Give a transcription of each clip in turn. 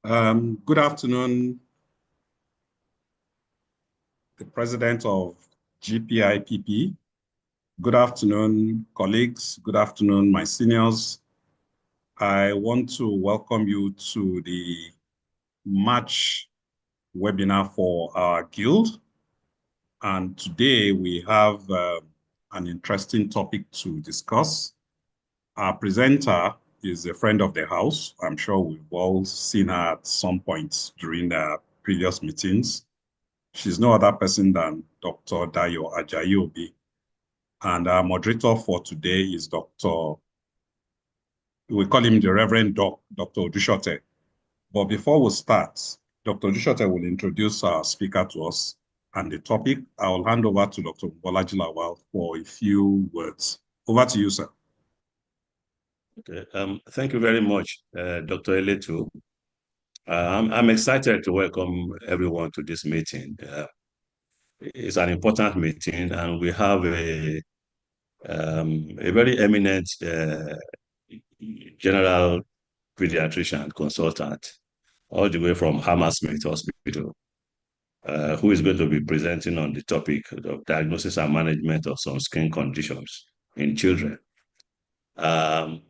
Good afternoon, the president of GPIPP. Good afternoon, colleagues. Good afternoon, my seniors. I want to welcome you to the March webinar for our guild. And today we have an interesting topic to discuss. Our presenter is a friend of the house. I'm sure we've all seen her at some point during the previous meetings. She's no other person than Dr. Dayo Ajayi-Obi. And our moderator for today is we call him the Reverend Dr. Odushote. But before we start, Dr. Odushote will introduce our speaker to us and the topic. I will hand over to Dr. Bolaji Lawal for a few words. Over to you, sir. Okay. Thank you very much, Dr. Eletu. I'm excited to welcome everyone to this meeting. It's an important meeting, and we have a very eminent general pediatrician consultant all the way from Hammersmith Hospital, who is going to be presenting on the topic of diagnosis and management of some skin conditions in children.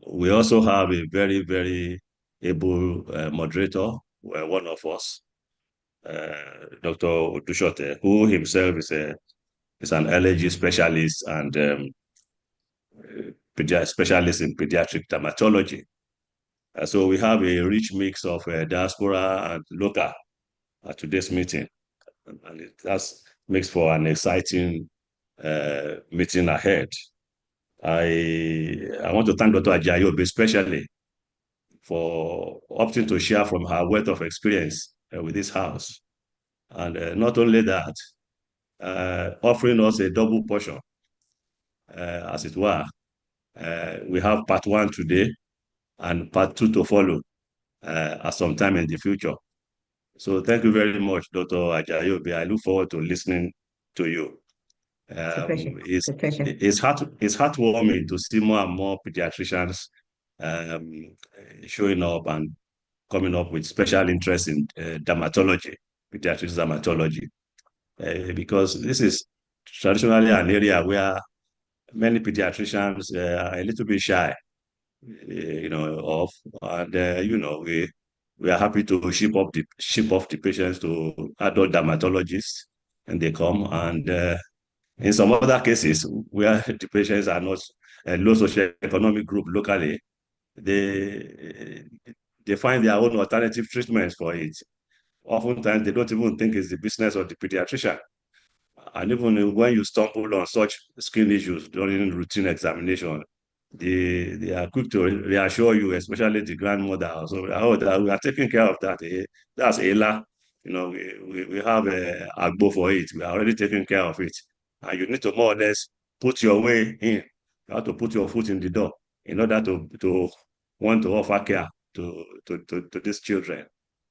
We also have a very, very able moderator, one of us, Dr. Odushote, who himself is an allergy specialist and specialist in pediatric dermatology. So we have a rich mix of diaspora and local at today's meeting, and it makes for an exciting meeting ahead. I want to thank Dr. Ajayi-Obi especially for opting to share from her wealth of experience with this house. And not only that, offering us a double portion, as it were. We have part one today and part two to follow at some time in the future. So thank you very much, Dr. Ajayi-Obi. I look forward to listening to you. It's a pleasure. It's heartwarming to see more and more pediatricians showing up and coming up with special interest in dermatology, pediatric dermatology, because this is traditionally an area where many pediatricians are a little bit shy, of, and we are happy to ship off the patients to adult dermatologists, and they come. And in some other cases where the patients are not a low socioeconomic group locally, they find their own alternative treatments for it. Oftentimes, they don't even think it's the business of the pediatrician. And even when you stumble on such skin issues during routine examination, they are quick to reassure you, especially the grandmother. So, oh, that we are taking care of that. That's ELA. We have a Agbo for it. We are already taking care of it. And you need to more or less put your way in. You have to put your foot in the door in order to want to offer care to these children.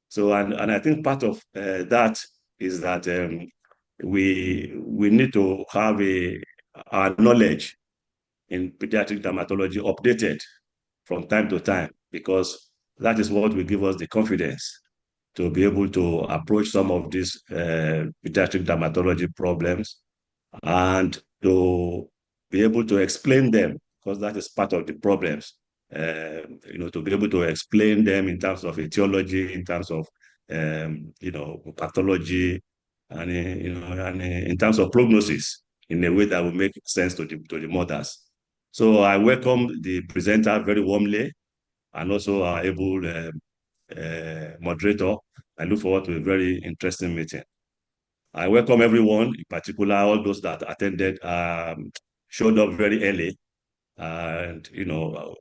So, and I think part of that is that we need to have our knowledge in pediatric dermatology updated from time to time, because that is what will give us the confidence to be able to approach some of these pediatric dermatology problems and to be able to explain them, because that is part of the problems. To be able to explain them in terms of etiology, in terms of pathology, and in terms of prognosis, in a way that will make sense to the mothers. So I welcome the presenter very warmly, and also our able moderator. I look forward to a very interesting meeting. I welcome everyone, in particular all those that attended, showed up very early, and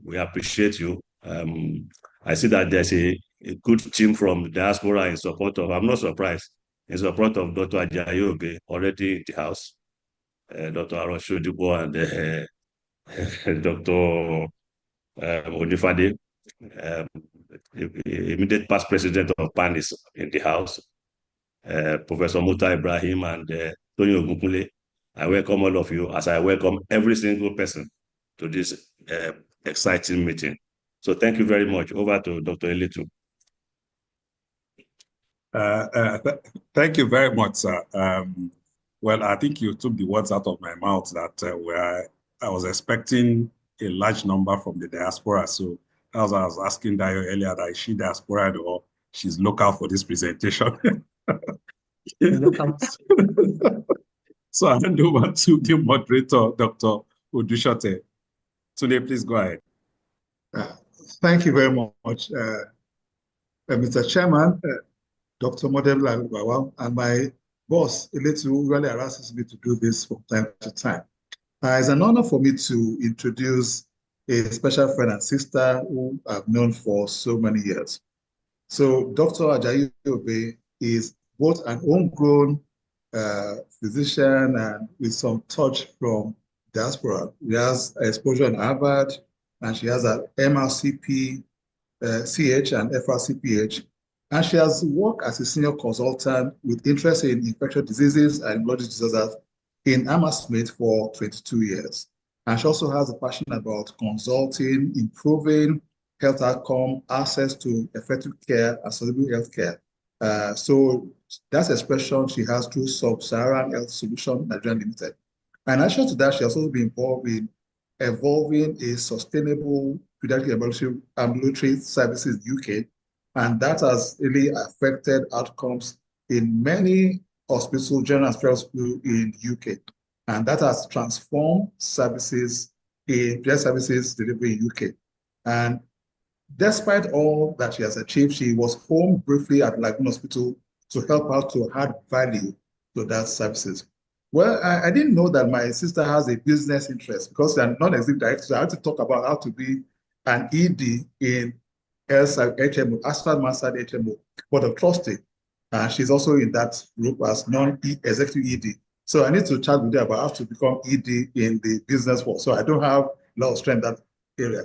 we appreciate you. I see that there's a good team from diaspora in support of, I'm not surprised, in support of Dr. Ajayi-Obi already in the house, Dr. Arosho-Dibo and Dr. Onifade, immediate past president of PAN is in the house, Professor Muta Ibrahim and Tony Ogunkunle. I welcome all of you, as I welcome every single person to this exciting meeting. So thank you very much. Over to Dr. Eletu. Thank you very much, sir. Well, I think you took the words out of my mouth that I was expecting a large number from the diaspora. So as I was asking Dayo earlier, that is she diaspora or she's local for this presentation. So I hand over to the moderator, Dr. Odushote. Tunde, please go ahead. Thank you very much, Mr. Chairman, Dr. Model Bawal, and my boss, Eletu, who really harasses me to do this from time to time. It's an honor for me to introduce a special friend and sister who I've known for so many years. So Dr. Ajayi Obe is both an homegrown physician and with some touch from diaspora. She has exposure in Harvard, and she has an MRCP, CH and FRCPH. And she has worked as a senior consultant with interest in infectious diseases and immunology disorders in Hammersmith for 22 years. And she also has a passion about consulting, improving health outcome, access to effective care, and sustainable health care. So that's expression she has through Sub-Saharan Health Solution Nigeria Limited. And addition to that, she has also been involved in evolving a sustainable pediatric ambulatory services in UK. And that has really affected outcomes in many hospitals, general hospitals in UK. And that has transformed services in pediatric services delivery in UK. And despite all that she has achieved, she was home briefly at Lagoon Hospital to help out to add value to that services. Well, I didn't know that my sister has a business interest because I'm not executive director, so I had to talk about how to be an ED in HMO, Asphalt Mansard HMO, Board of Trustee. She's also in that group as non-executive ED. So I need to chat with her about how to become ED in the business world. So I don't have a lot of strength in that area.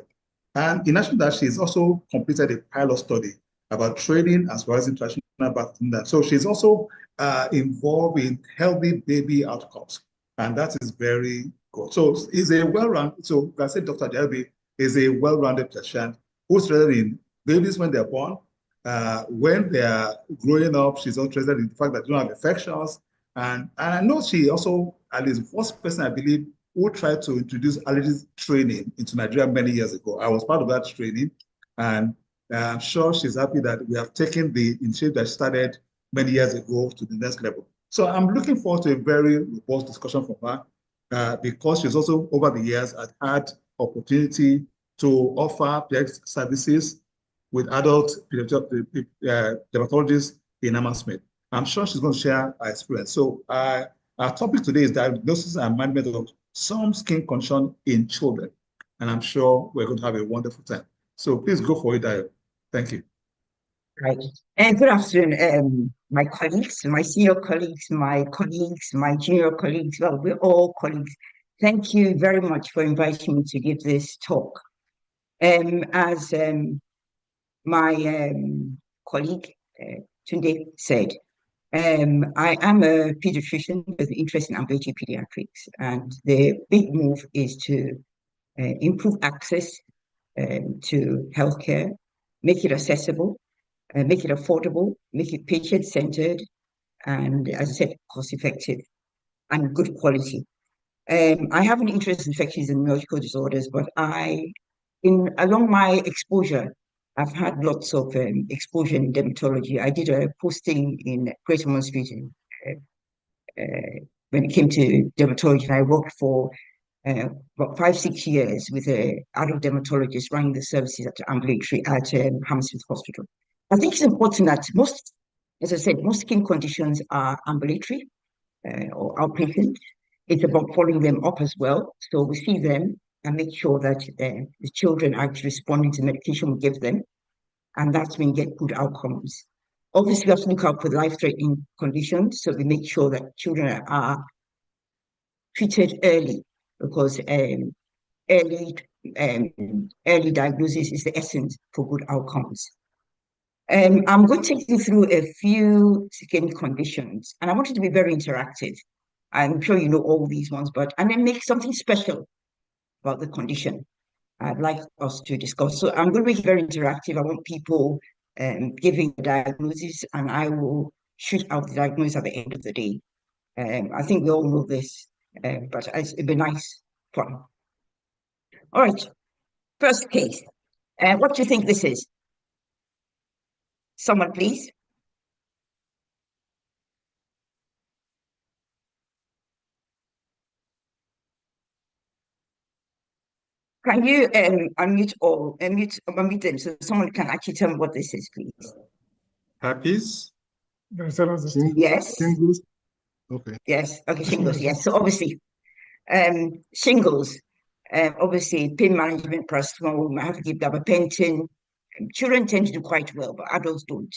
And in addition to that, she's also completed a pilot study about training as well as international vaccine. So she's also involved in healthy baby outcomes. And that is very good. So is a well-rounded, so I said Dr. Ajayi is a well-rounded patient who's interested in babies when they're born, when they are growing up. She's also interested in the fact that they don't have infections. And I know she also, at least the first person I believe, who tried to introduce allergies training into Nigeria many years ago. I was part of that training, and I'm sure she's happy that we have taken the initiative that started many years ago to the next level. So I'm looking forward to a very robust discussion from her because she's also, over the years, had opportunity to offer pediatric services with adult dermatologists in Hammersmith. I'm sure she's going to share her experience. So our topic today is diagnosis and management of some skin condition in children. And I'm sure we're going to have a wonderful time. So please go for it, Dayo. Thank you. Right. And good afternoon, my colleagues, my senior colleagues, my junior colleagues. Well, we're all colleagues. Thank you very much for inviting me to give this talk. As my colleague Tunde said, I am a pediatrician with interest in ambulatory pediatrics, and the big move is to improve access to healthcare, make it accessible, make it affordable, make it patient-centered, and, as I said, cost-effective and good quality. I have an interest in infectious and neurological disorders, but along my exposure, I've had lots of exposure in dermatology. I did a posting in Greater Ormond Street when it came to dermatology, and I worked for about 5-6 years with an adult dermatologist running the services at ambulatory at Hammersmith Hospital. I think it's important that most, as I said, most skin conditions are ambulatory or outpatient. It's about following them up as well. So we see them and make sure that the children are actually responding to the medication we give them. And that's when we get good outcomes. Obviously, we have to look out for life-threatening conditions. So we make sure that children are treated early, because early diagnosis is the essence for good outcomes. I'm going to take you through a few skin conditions, and I want it to be very interactive. I'm sure you know all these ones, and then make something special about the condition I'd like us to discuss. So I'm going to make it very interactive. I want people giving the diagnosis, and I will shoot out the diagnosis at the end of the day. I think we all know this, but it'd be nice fun. All right, first case. What do you think this is? Someone, please. Can you unmute them so someone can actually tell me what this is, please? Herpes? Yes. Shingles. Okay. Yes. Okay, shingles. Yes. So obviously, shingles. Obviously, pain management, paracetamol. We have to give gabapentin. Children tend to do quite well, but adults don't.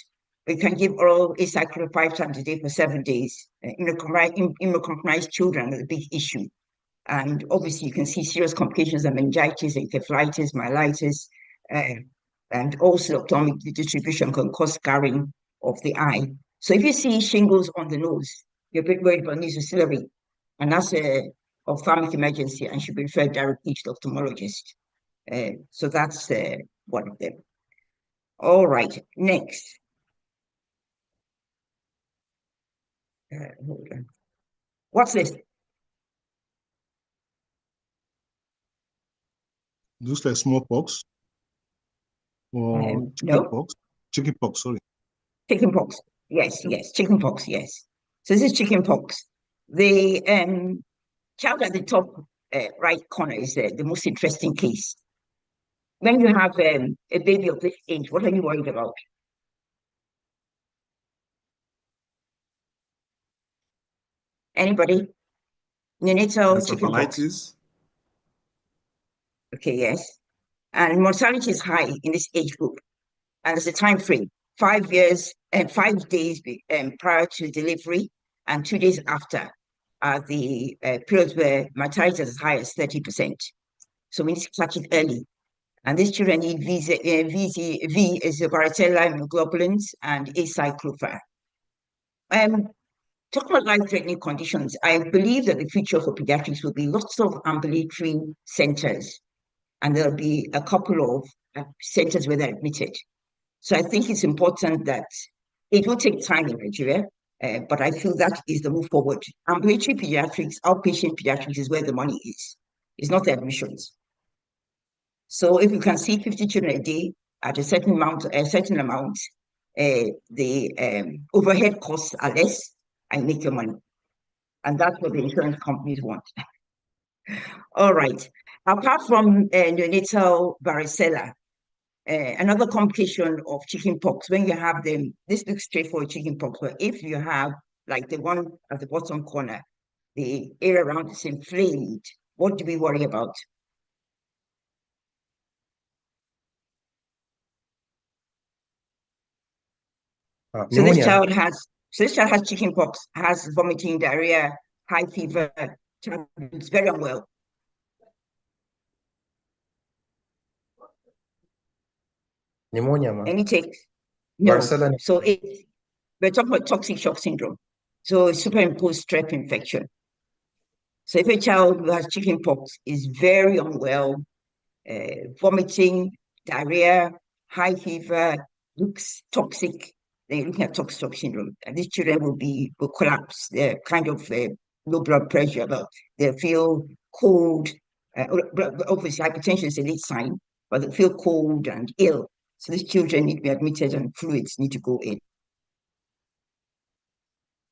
We can give oral acyclovir 5 times a day for 7 days. Immunocompromised children is a big issue. And obviously, you can see serious complications of meningitis, encephalitis, myelitis, and also ophthalmic distribution can cause scarring of the eye. So if you see shingles on the nose, you're a bit worried about nasociliary, and that's a ophthalmic emergency and should be referred directly to the ophthalmologist. So that's one of them. All right, next. Hold on. What's this? Looks like smallpox or No. chickenpox. Chickenpox, sorry. Chickenpox. Yes, yes, chickenpox, yes. So this is chickenpox. The child at the top right corner is the most interesting case. When you have a baby of this age, what are you worried about? Anybody? Neonatal chickenpox. Encephalitis? Okay, yes. And mortality is high in this age group. And there's a time frame, 5 years and 5 days prior to delivery and 2 days after are the periods where mortality is as high as 30%. So we need to catch it early. And these children need V is the varicella immunoglobulins and acyclovir. Talking about life-threatening conditions, I believe that the future for pediatrics will be lots of ambulatory centers, and there'll be a couple of centers where they're admitted. So I think it's important that it will take time in Nigeria, but I feel that is the move forward. Ambulatory pediatrics, outpatient pediatrics is where the money is. It's not the admissions. So if you can see 50 children a day at a certain amount, the overhead costs are less and make your money. And that's what the insurance companies want. All right. Apart from neonatal varicella, another complication of chickenpox, when you have them, this looks straightforward chickenpox, but if you have, like the one at the bottom corner, the area around is inflamed, what do we worry about? So this child has chickenpox, has vomiting, diarrhea, high fever, it's very unwell. Pneumonia, man. Any takes? No. Varicella. So we're talking about toxic shock syndrome. So superimposed strep infection. So if a child who has chickenpox is very unwell, vomiting, diarrhea, high fever, looks toxic, then you're looking at toxic shock syndrome. And these children will collapse. They're kind of low blood pressure, but they feel cold. Obviously, hypertension is a late sign, but they feel cold and ill. So these children need to be admitted and fluids need to go in.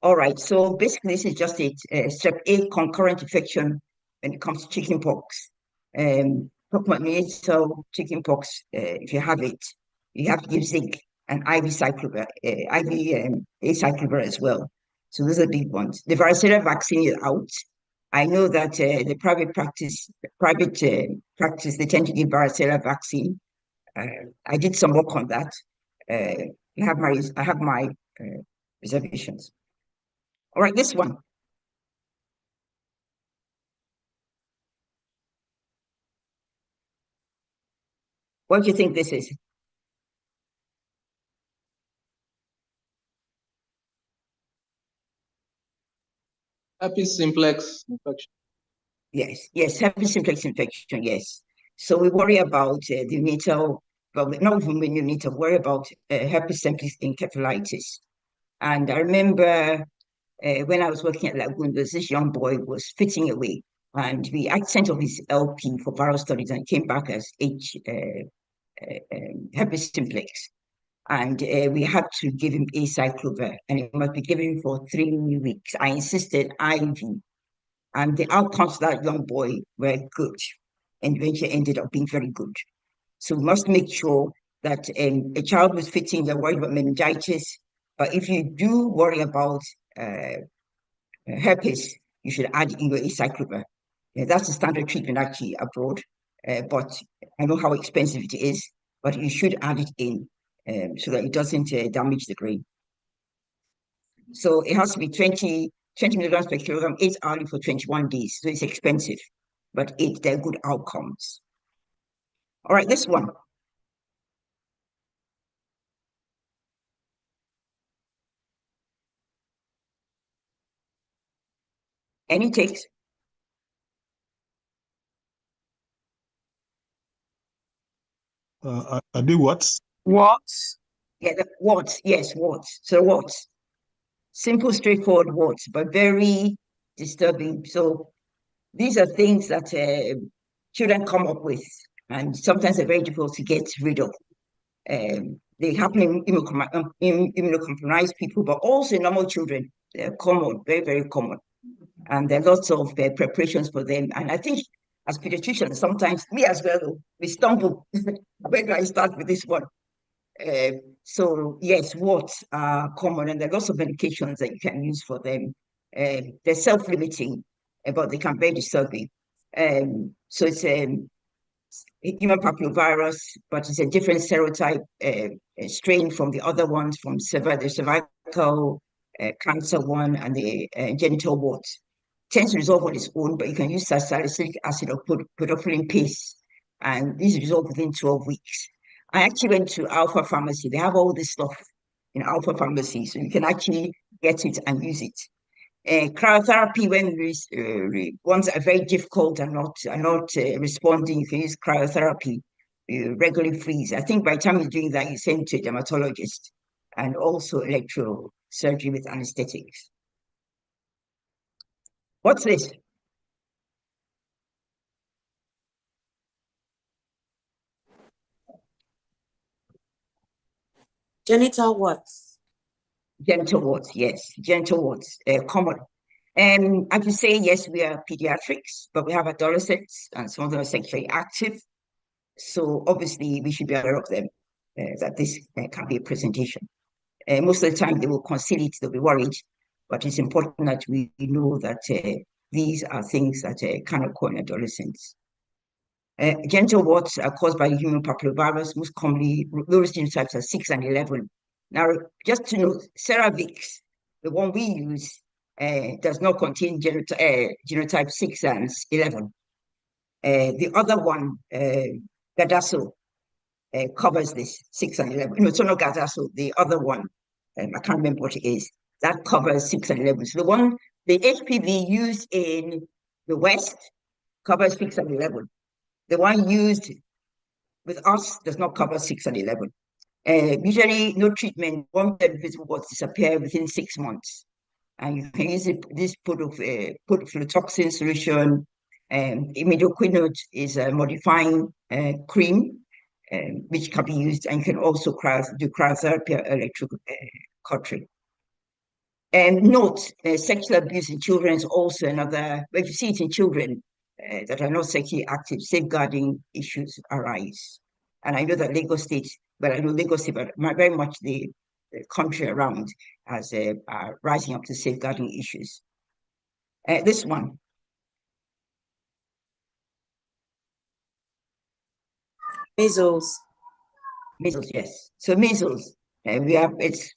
All right, so basically this is just a strep A concurrent infection when it comes to chickenpox. Talking about neonatal chickenpox, if you have it, you have to give zinc and IV acyclovir as well. So those are the big ones. The varicella vaccine is out. I know that the private practice, they tend to give varicella vaccine. I did some work on that. I have my reservations. All right, this one. What do you think this is? Herpes simplex infection. Yes, herpes simplex infection, yes. So we worry about the neonatal well, not even when you need to worry about herpes simplex encephalitis. And I remember when I was working at Lagoon, this young boy was fitting away, and we sent off his LP for viral studies and came back as herpes simplex. And we had to give him acyclovir, and it must be given for 3 weeks. I insisted IV, and the outcomes of that young boy were good, and eventually ended up being very good. So we must make sure that a child who's fitting, they're worried about meningitis, but if you do worry about herpes, you should add in your acyclovir. That's the standard treatment actually abroad, but I know how expensive it is, but you should add it in so that it doesn't damage the grain. So it has to be 20 milligrams per kilogram, 8 hourly for 21 days. So it's expensive, but they're good outcomes. All right, this one. Any takes? Are they what? Warts? Yeah, the warts. Yes, warts. So warts. Simple, straightforward warts, but very disturbing. So these are things that children come up with, and sometimes they're very difficult to get rid of. They happen in immunocompromised people, but also in normal children. They're common, very, very common. And there are lots of preparations for them. And I think as pediatricians, sometimes me as well, we stumble. Where do I start with this one? So yes, warts are common, and there are lots of medications that you can use for them. They're self-limiting, but they can be very disturbing. So it's human papillovirus, but it's a different serotype strain from the other ones, from the cervical cancer one and the genital warts. Tends to resolve on its own, but you can use salicylic acid or podophyllin paste, and these resolve within 12 weeks. I actually went to Alpha Pharmacy. They have all this stuff in Alpha Pharmacy, so you can actually get it and use it. Cryotherapy, when ones are very difficult and not responding, you can use cryotherapy, regularly freeze. I think by the time you're doing that, you send to a dermatologist, and also electrosurgery with anesthetics. What's this? Genital warts. Genital warts, yes, genital warts, common. I can say, yes, we are pediatrics, but we have adolescents, and some of them are sexually active. So obviously, we should be aware of them, that this can be a presentation. Most of the time, they will conceal it, they'll be worried, but it's important that we know that these are things that can occur in adolescents. Genital warts are caused by the human papillovirus, most commonly, those genotypes are 6 and 11. Now, just to note, Ceravix, the one we use, does not contain genotype 6 and 11. The other one, Gardasil, covers this 6 and 11. No, it's not Gardasil, the other one, I can't remember what it is, that covers 6 and 11. So the HPV used in the West covers 6 and 11. The one used with us does not cover 6 and 11. Usually, no treatment, one visible warts disappear within 6 months. And you can use this podoflotoxin solution. Imidacloprid is a modifying cream, which can be used, and you can also do cryotherapy or electrocautery. And note, sexual abuse in children is also another, but if you see it in children that are not sexually active, safeguarding issues arise. And I know that Lagos State, well, I know Lagos State, but very much the country around as rising up to safeguarding issues. This one. Measles. Measles, yes. So measles, we have, it's,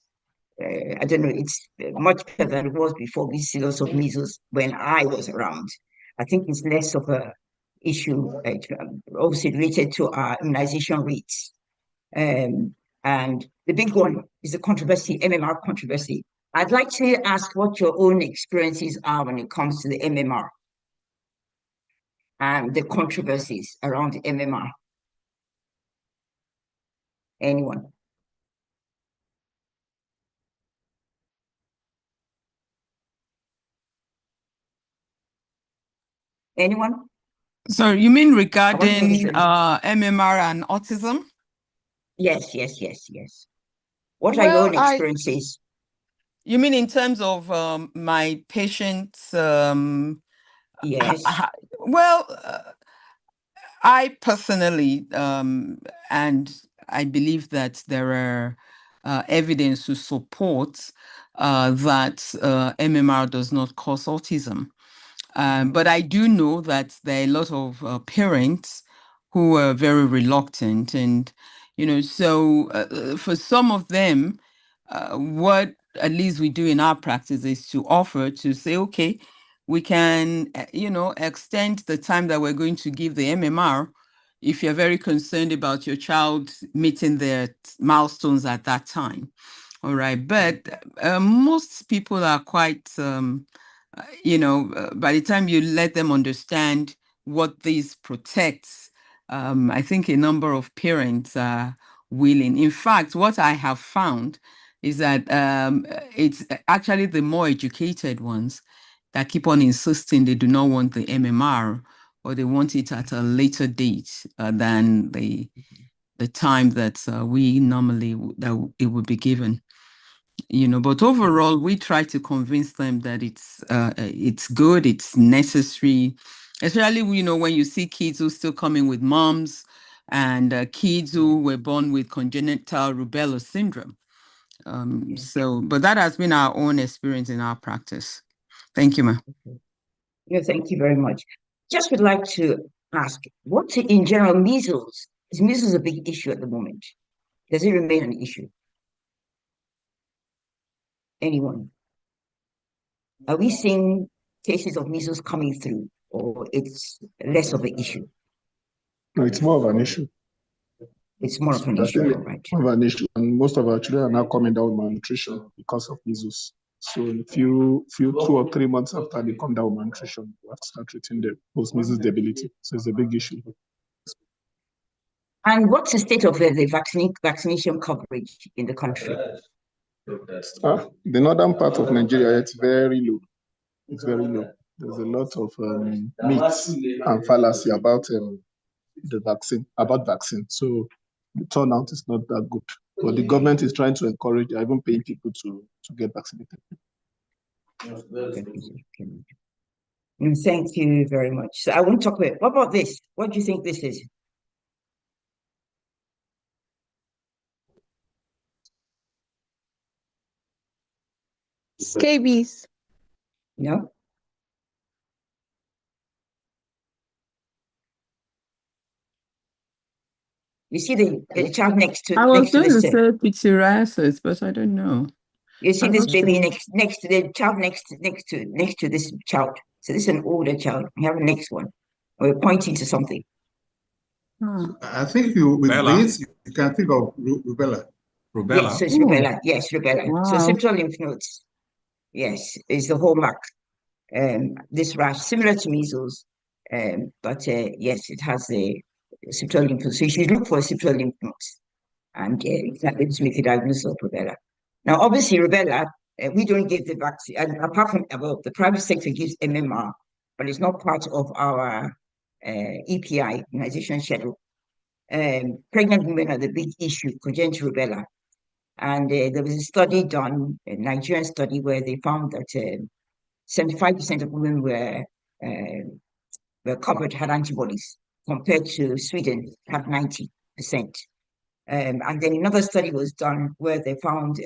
I don't know, it's much better than it was before. We see lots of measles when I was around. I think it's less of a issue, obviously related to our immunization rates. And the big one is the controversy, MMR controversy. I'd like to ask what your own experiences are when it comes to the MMR and the controversies around the MMR. Anyone? Anyone? So you mean regarding MMR and autism? Yes. What are your own experiences? You mean in terms of my patients? Yes. I personally, and I believe that there are evidence to support that MMR does not cause autism. But I do know that there are a lot of parents who are very reluctant, and so for some of them, what at least we do in our practice is to offer to say, okay, we can extend the time that we're going to give the MMR if you're very concerned about your child meeting their milestones at that time. All right, but most people are quite by the time you let them understand what this protects, I think a number of parents are willing. In fact, what I have found is that it's actually the more educated ones that keep on insisting they do not want the MMR, or they want it at a later date than the time that we normally that it would be given. But overall, we try to convince them that it's good, it's necessary, especially when you see kids who still come in with moms and kids who were born with congenital rubella syndrome. But that has been our own experience in our practice. Thank you, ma. No, thank you very much. Just would like to ask, what's in general measles? Is measles a big issue at the moment? Does it remain an issue? Anyone? Are we seeing cases of measles coming through, or it's less of an issue? No, it's more of an issue. It's more of an issue, right? More of an issue, and most of our children are now coming down with malnutrition because of measles. So in a few 2 or 3 months after they come down with malnutrition, we have to start treating the post-measles debility. So it's a big issue. And what's the state of the vaccination coverage in the country? The northern part of Nigeria, it's very low. It's very low. There's a lot of myths and fallacy about the vaccine, So the turnout is not that good. But the government is trying to encourage, even paying people to get vaccinated. Thank you very much. So I won't talk about it. What about this? What do you think this is? Scabies. No? You see the child next to. I was going to say pityriasis, but I don't know. You see this baby next to the child next to this child. So this is an older child. We have a next one. We're pointing to something. I think with this you can think of rubella. Rubella. Yes, so it's rubella. Yes, rubella. Wow. So central lymph nodes. Yes, is the hallmark. This rash similar to measles, but yes, it has the central lymph nodes. So you should look for central lymph nodes, and that will make a diagnosis of rubella. Now, obviously, rubella, we don't give the vaccine, and apart from the private sector gives MMR, but it's not part of our EPI, immunization schedule. Pregnant women are the big issue, congenital rubella. And there was a study done, a Nigerian study, where they found that 75% of women were covered, had antibodies, compared to Sweden, had 90%. And then another study was done where they found,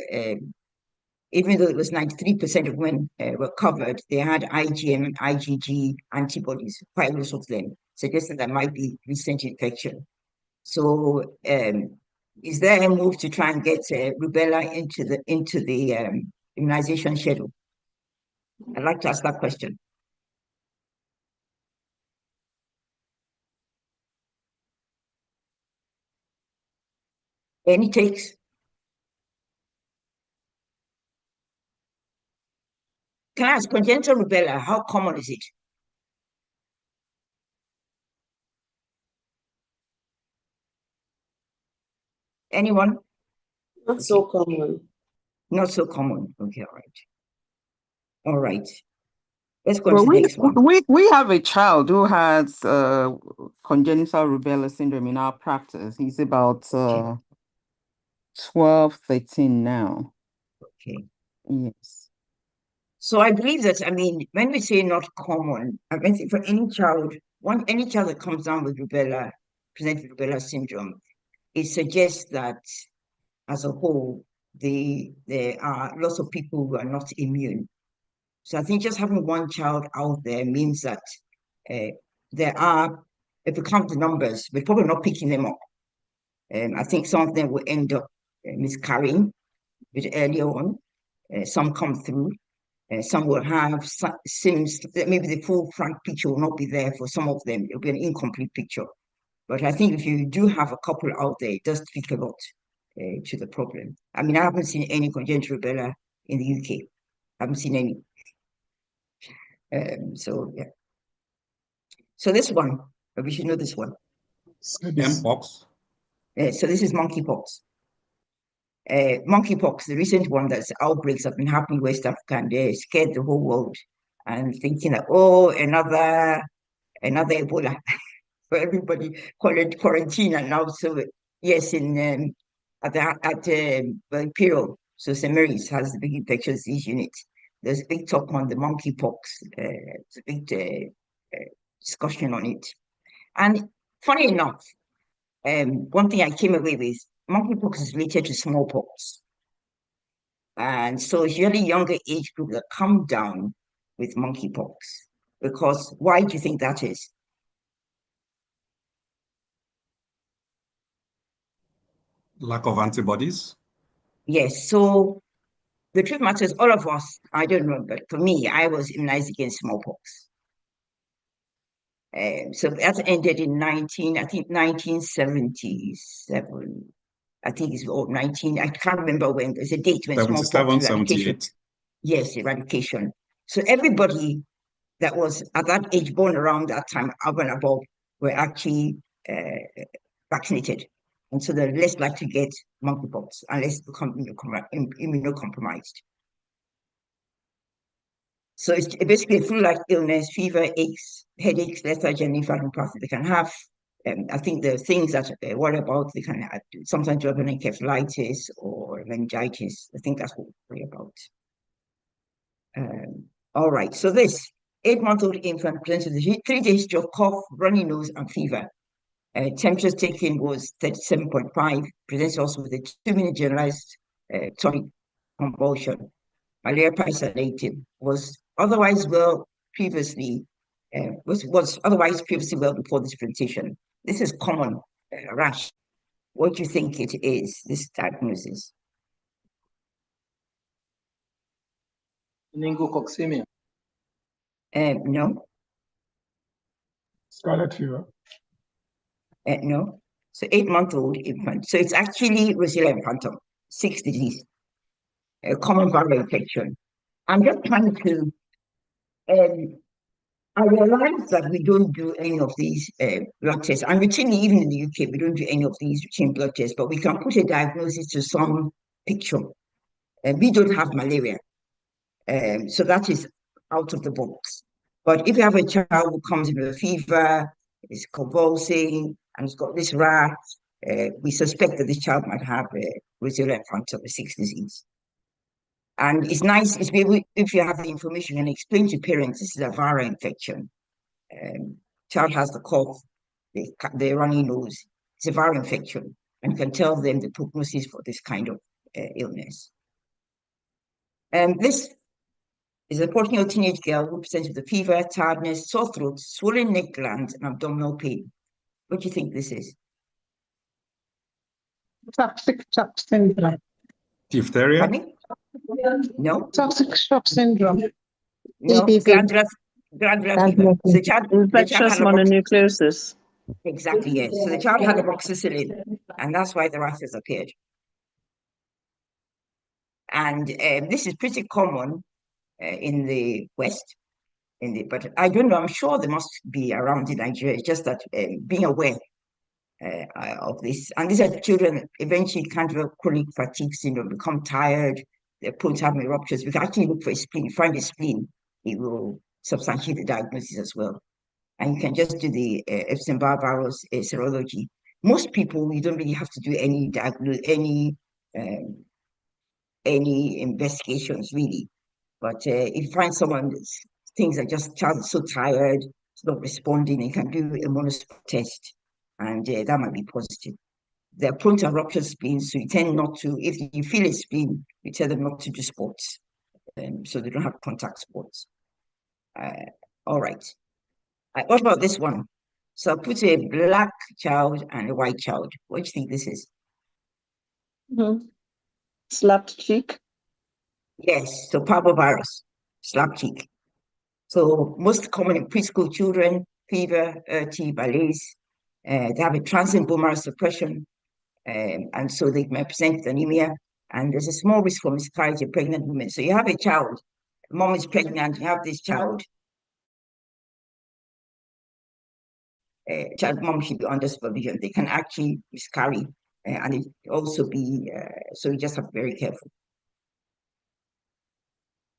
even though it was 93% of women were covered, they had IgM and IgG antibodies, quite a lot of them, suggesting that might be recent infection. So is there a move to try and get rubella into the immunization schedule? I'd like to ask that question. Any takes? Can I ask, congenital rubella, how common is it? Anyone? Not so common. Not so common. Okay, all right. All right. Let's go Well, to the next one. we have a child who has congenital rubella syndrome in our practice. He's about 12, 13 now. Okay. Yes. So I believe that, I mean, when we say not common, I mean, for any child, any child that comes down with rubella, presents with rubella syndrome, it suggests that as a whole, there are lots of people who are not immune. So I think just having one child out there means that there are, if we count the numbers, we're probably not picking them up. I think some of them will end up miscarrying a bit earlier on. Some come through. Some will have symptoms that maybe the full frank picture will not be there for some of them. It'll be an incomplete picture. But I think if you do have a couple out there, it does speak a lot to the problem. I mean, I haven't seen any congenital rubella in the UK. I haven't seen any. So yeah. So this one, we should know this one. Mpox. So this is monkeypox. Monkeypox, the recent one that's outbreaks have been happening in West Africa, and they scared the whole world and thinking that, oh, another Ebola for everybody, call it quarantine. And now, so yes, at Imperial, so St. Mary's has the big infectious disease unit. There's a big talk on the monkeypox. It's a big discussion on it. And funny enough, one thing I came away with, monkeypox is related to smallpox. And so it's usually younger age group that come down with monkeypox. Because why do you think that is? Lack of antibodies. Yes, so the truth matters, all of us, I don't know, but for me, I was immunized against smallpox. So that ended in 1977. I think it's 19, I can't remember when, there's a date when smallpox eradication. Yes, eradication. So everybody that was at that age, born around that time, up and above, were actually vaccinated. And so they're less likely to get monkeypox unless they become immunocompromised. So it's basically a flu-like illness, fever, aches, headaches, lethargy, and lymphadenopathy. They can have, I think the things that they worry about, they can sometimes develop encephalitis or meningitis. I think that's what we worry about. All right, so this 8-month-old infant presented with 3-day history of cough, runny nose, and fever. Temperatures taken was 37.5, presents also with a 2-minute generalized tonic convulsion. Malaria isolated, was otherwise well previously, was otherwise previously well before this presentation. This is common rash. What do you think it is, this diagnosis? Meningococcemia. No. Scarlet fever. No. So 8-month-old infant. So it's actually Rosella infantum, 6 disease, a common viral infection. I'm just trying to, I realize that we don't do any of these blood tests. And routinely, even in the UK, we don't do any of these routine blood tests, but we can put a diagnosis to some picture. We don't have malaria. So that is out of the box. But if you have a child who comes in with a fever, is convulsing, and has got this rash, we suspect that this child might have Rosella infantum, a 6 disease. And it's nice if you have the information and explain to parents this is a viral infection. Child has the cough, the runny nose. It's a viral infection, and you can tell them the prognosis for this kind of illness. This is a 14-year-old teenage girl who presents with a fever, tiredness, sore throat, swollen neck glands, and abdominal pain. What do you think this is? Toxic shock syndrome. Diphtheria? Pardon me? No. Toxic shock syndrome. No. Glandular fever. So infectious mononucleosis. Exactly, yes. So the child had amoxicillin, and that's why the rashes appeared. And this is pretty common in the West, but I don't know, I'm sure they must be around in Nigeria. It's just that being aware of this. And these are children eventually can't develop chronic fatigue syndrome, become tired, they're prone to having ruptures. We can actually look for a spleen, find a spleen, it will substantiate the diagnosis as well. And you can just do the Epstein-Barr virus serology. Most people, you don't really have to do any investigations really. But if you find someone things are just child so tired, it's not responding, you can do a monospot test, and that might be positive. They're prone to ruptured spleens, so you tend not to, if you feel a spleen, you tell them not to do sports, so they don't have contact sports. All right. What about this one? So I put a black child and a white child. What do you think this is? Slapped cheek? Yes, so parvovirus, slapped cheek. So most common in preschool children, fever, malaise, they have a transient bone marrow suppression, and so they may present with anemia, and there's a small risk for miscarriage in pregnant women. So you have a child, mom is pregnant, you have this child, child mom should be under supervision. They can actually miscarry, and it also be, so you just have to be very careful.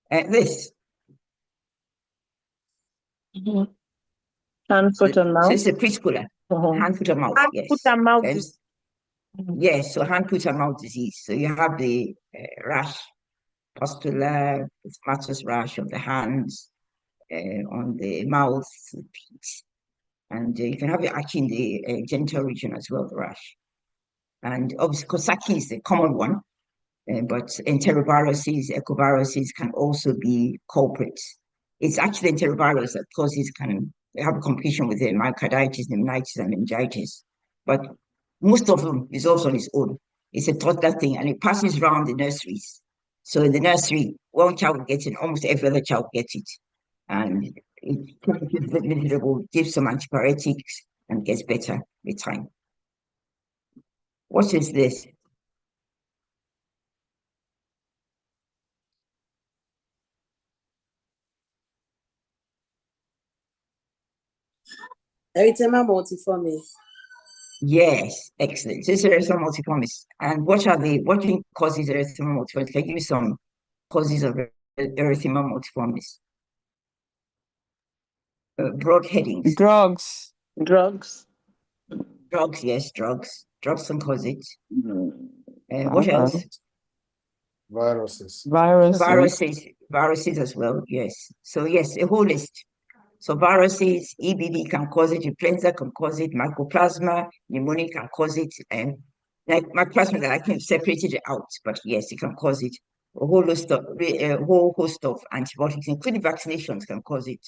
This. Hand, foot, and mouth. So it's a preschooler. Hand, foot, and mouth. Hand, yes. foot, and mouth. Yes, so hand, foot, and mouth disease. So you have the rash, pustular, smatous rash of the hands, on the mouth, and you can have it actually in the genital region as well, the rash. And obviously, Coxsackie is the common one, but enteroviruses, echoviruses can also be culprits. It's actually enterovirus that causes can have a complication with the myocarditis, pneumonitis, and meningitis. But most of them resolves on its own. It's a toddler thing, and it passes around the nurseries. So in the nursery, one child will get it, almost every other child gets it. And it gives some antipyretics and gets better with time. What is this? Erythema multiformis. Yes, excellent. So it's erythema multiformis. And what causes erythema multiformis? Can you give me some causes of erythema multiformis? Broad headings. Drugs, yes, drugs. Drugs can cause it. What else? Viruses. Viruses as well, yes. So yes, a whole list. So viruses, EBV can cause it, influenza can cause it, mycoplasma, pneumonia can cause it, and like mycoplasma that I can separate it out, but yes, it can cause it. A whole host of antibiotics, including vaccinations, can cause it,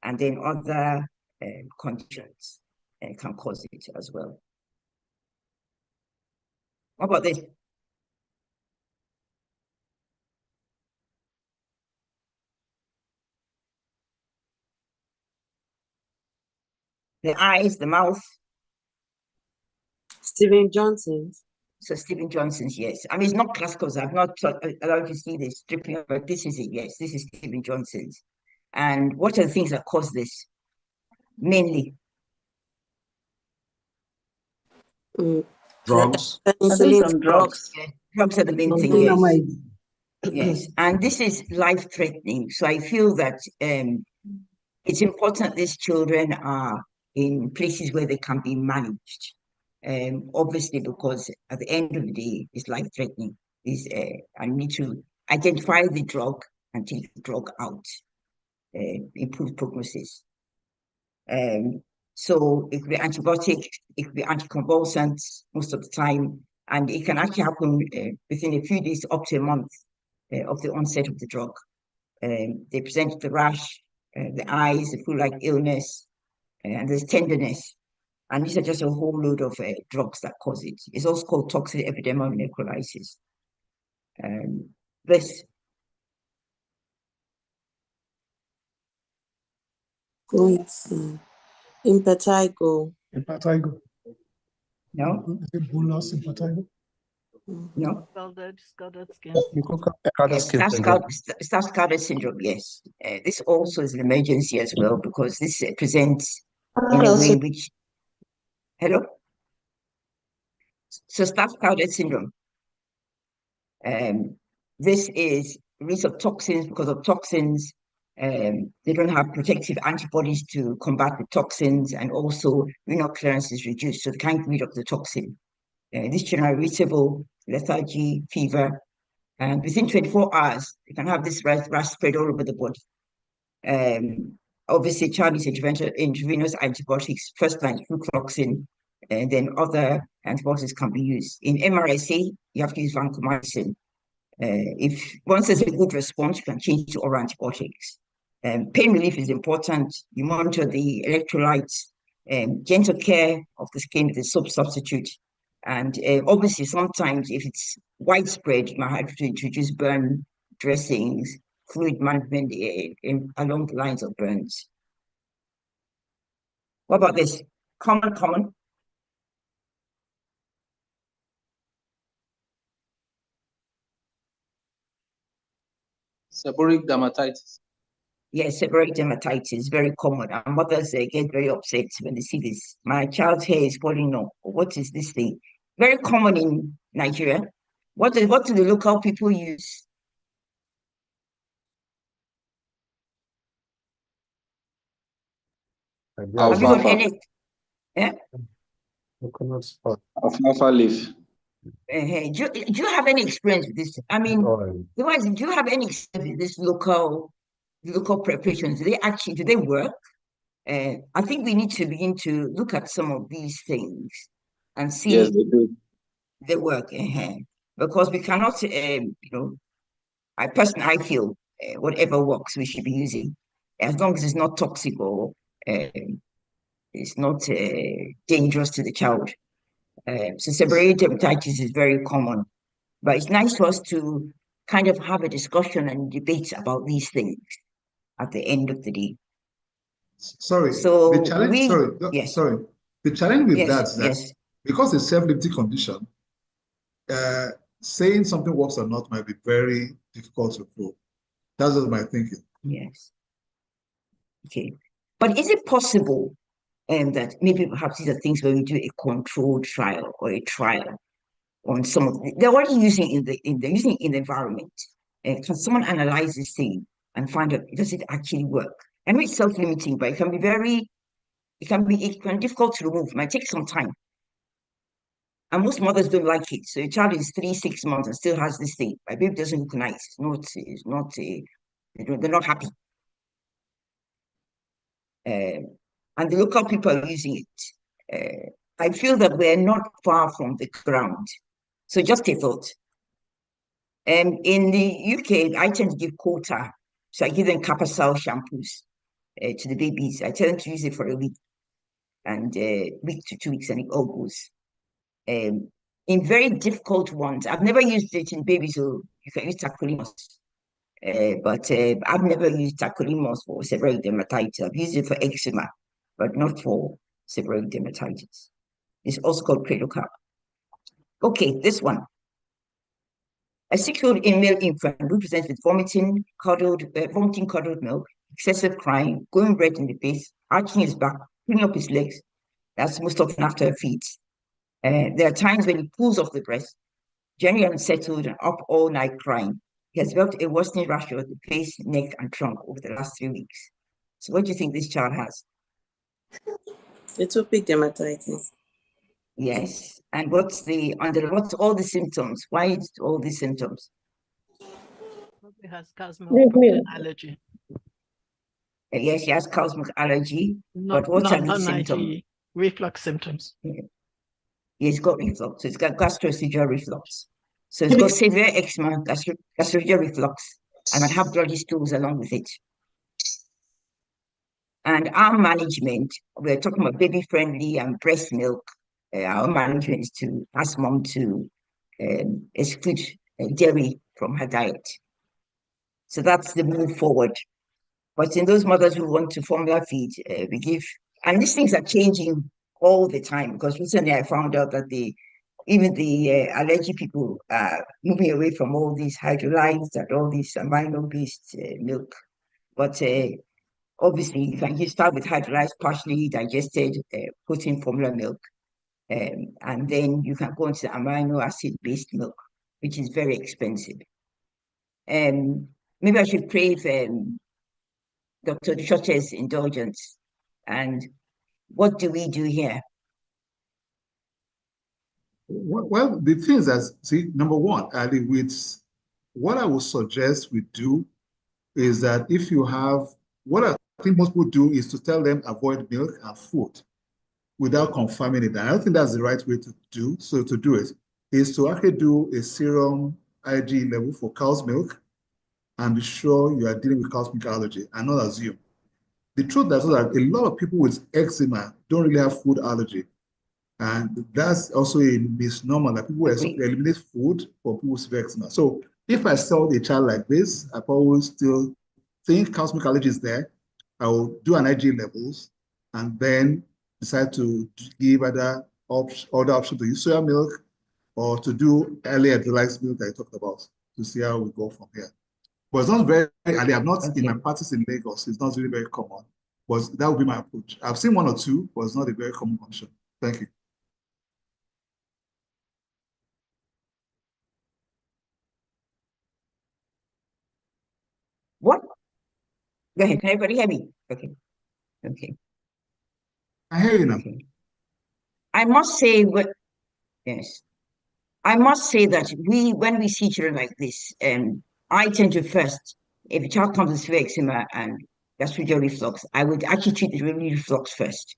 and then other conditions can cause it as well. What about this? The eyes, the mouth. Stevens-Johnson's. So Stevens-Johnson's, yes. I mean, it's not classical. I've not allowed you to see this stripping, but this is it. Yes, this is Stevens-Johnson's. And what are the things that cause this? Mainly. Drugs. Drugs. Yeah. Drugs are the main thing. Yes. Yes. And this is life-threatening. So I feel that it's important these children are in places where they can be managed. Obviously, because at the end of the day, it's life-threatening. I need to identify the drug and take the drug out, improve prognosis. So it could be antibiotic, it could be anticonvulsants most of the time, and it can actually happen within a few days up to a month of the onset of the drug. They present the rash, the eyes, the flu-like illness, and there's tenderness. And these are just a whole load of drugs that cause it. It's also called toxic epidermal necrolysis. This. Impetigo. Impetigo. No. Is it bullous impetigo? No. Scalded skin. Staph syndrome, yes. This also is an emergency as well because this presents in a way which. Hello? So staph-powdered syndrome. This is risk of toxins because of toxins. They don't have protective antibodies to combat the toxins, and also renal clearance is reduced, so they can't get rid of the toxin. This general irritable, lethargy, fever, and within 24 hours, you can have this rash spread all over the body. Obviously, child needs intravenous antibiotics, first line flucloxacin, and then other antibiotics can be used. In MRSA, you have to use vancomycin. If once there's a good response, you can change to oral antibiotics. Pain relief is important. You monitor the electrolytes, gentle care of the skin with a soap substitute. And obviously, sometimes if it's widespread, you might have to introduce burn dressings, fluid management along the lines of burns. What about this? Common. Seborrheic dermatitis. Yes, seborrheic dermatitis, very common. And mothers get very upset when they see this. My child's hair is falling off. What is this thing? Very common in Nigeria. What do the local people use? Have you got any? Yeah? Alfalfa leaf. Do you have any experience with this? I mean, do you have any experience with this local preparations? Do they work? I think we need to begin to look at some of these things and see. Yes, they do. They work, because we cannot, I feel whatever works we should be using, as long as it's not toxic or it's not dangerous to the child. So seborrheic dermatitis is very common, but it's nice for us to kind of have a discussion and debate about these things at the end of the day. Sorry. So the challenge. yes. Sorry. The challenge with that is that yes. because it's self-limiting condition, saying something works or not might be very difficult to prove. That's just my thinking. Yes. Okay. But is it possible that maybe perhaps these are things where we do a controlled trial or a trial on some of they're already using in the environment. Can someone analyze this thing and find out, does it actually work? I know it's self-limiting, but it can be difficult to remove. It might take some time. And most mothers don't like it. So a child is 3-6 months and still has this thing. My baby doesn't look nice. They're not happy. And the local people are using it. I feel that we're not far from the ground. So just a thought. In the UK, I tend to give quota. So I give them Capacel shampoos to the babies. I tell them to use it for a week, and week to 2 weeks, and it all goes. In very difficult ones, I've never used it in babies, so you can use tacrolimus. But I've never used tacrolimus for seborrheic dermatitis. I've used it for eczema, but not for seborrheic dermatitis. It's also called cradle cap. Okay, this one. A 6-year-old male infant who presents with vomiting curdled milk, excessive crying, going red in the face, arching his back, pulling up his legs. That's most often after a feed. There are times when he pulls off the breast, generally unsettled and up all night crying. He has developed a worsening rash of the face, neck, and trunk over the last 3 weeks. So what do you think this child has? Atopic dermatitis. Yes. And what's all the symptoms? Why all these symptoms? Probably has cosmic allergy. Yes, she has cosmic allergy. But what are the symptoms? Reflux symptoms. Yeah. It's got reflux. So it's got gastroesophageal reflux. So it's got severe eczema, gastroesophageal reflux, and I have bloody stools along with it. And our management, we're talking about baby friendly and breast milk. Our management is to ask mom to exclude dairy from her diet. So that's the move forward. But in those mothers who want to formula feed, we give, and these things are changing all the time, because recently I found out that even the allergy people are moving away from all these hydrolytes and all these amino-based milk. But obviously, you can start with hydrolyzed, partially digested protein formula milk. And then you can go into amino acid-based milk, which is very expensive. Maybe I should crave Dr. Shote's indulgence. And what do we do here? Well, the things that, see, number one, Ali, what I would suggest we do is that if you have, what I think most people do is to tell them avoid milk and food without confirming it. And I don't think that's the right way to do. So to do it is to actually do a serum IgE level for cow's milk and be sure you are dealing with cow's milk allergy and not assume. The truth is that a lot of people with eczema don't really have food allergy. And that's also a misnomer that people eliminate food for people with eczema. So if I saw a child like this, I probably still think cow's milk allergy is there. I will do an IgE levels and then decide to give other option to use soya milk or to do early hydrolyzed milk that I talked about to see how we go from here. But it's not very, I'm not in my practice in Lagos, it's not really very common. But that would be my approach. I've seen one or two, but it's not a very common option. Thank you. What? Go ahead. Can everybody hear me? Okay. Okay. I hear you now. Okay. I must say yes. I must say that when we see children like this, I tend to first, if a child comes with severe eczema and gastroesophageal reflux, I would actually treat the reflux first.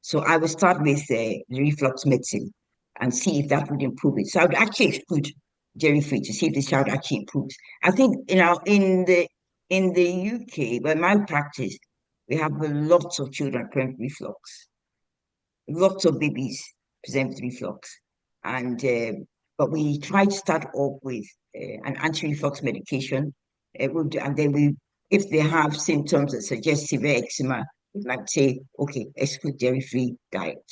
So I would start with the reflux medicine and see if that would improve it. So I would actually exclude dairy-free to see if the child actually improves. I think in the UK, where my practice, we have lots of children present with reflux. Lots of babies present with reflux. And but we try to start off with an anti-reflux medication. And then if they have symptoms that suggest severe eczema, we might say, okay, exclude dairy-free diet.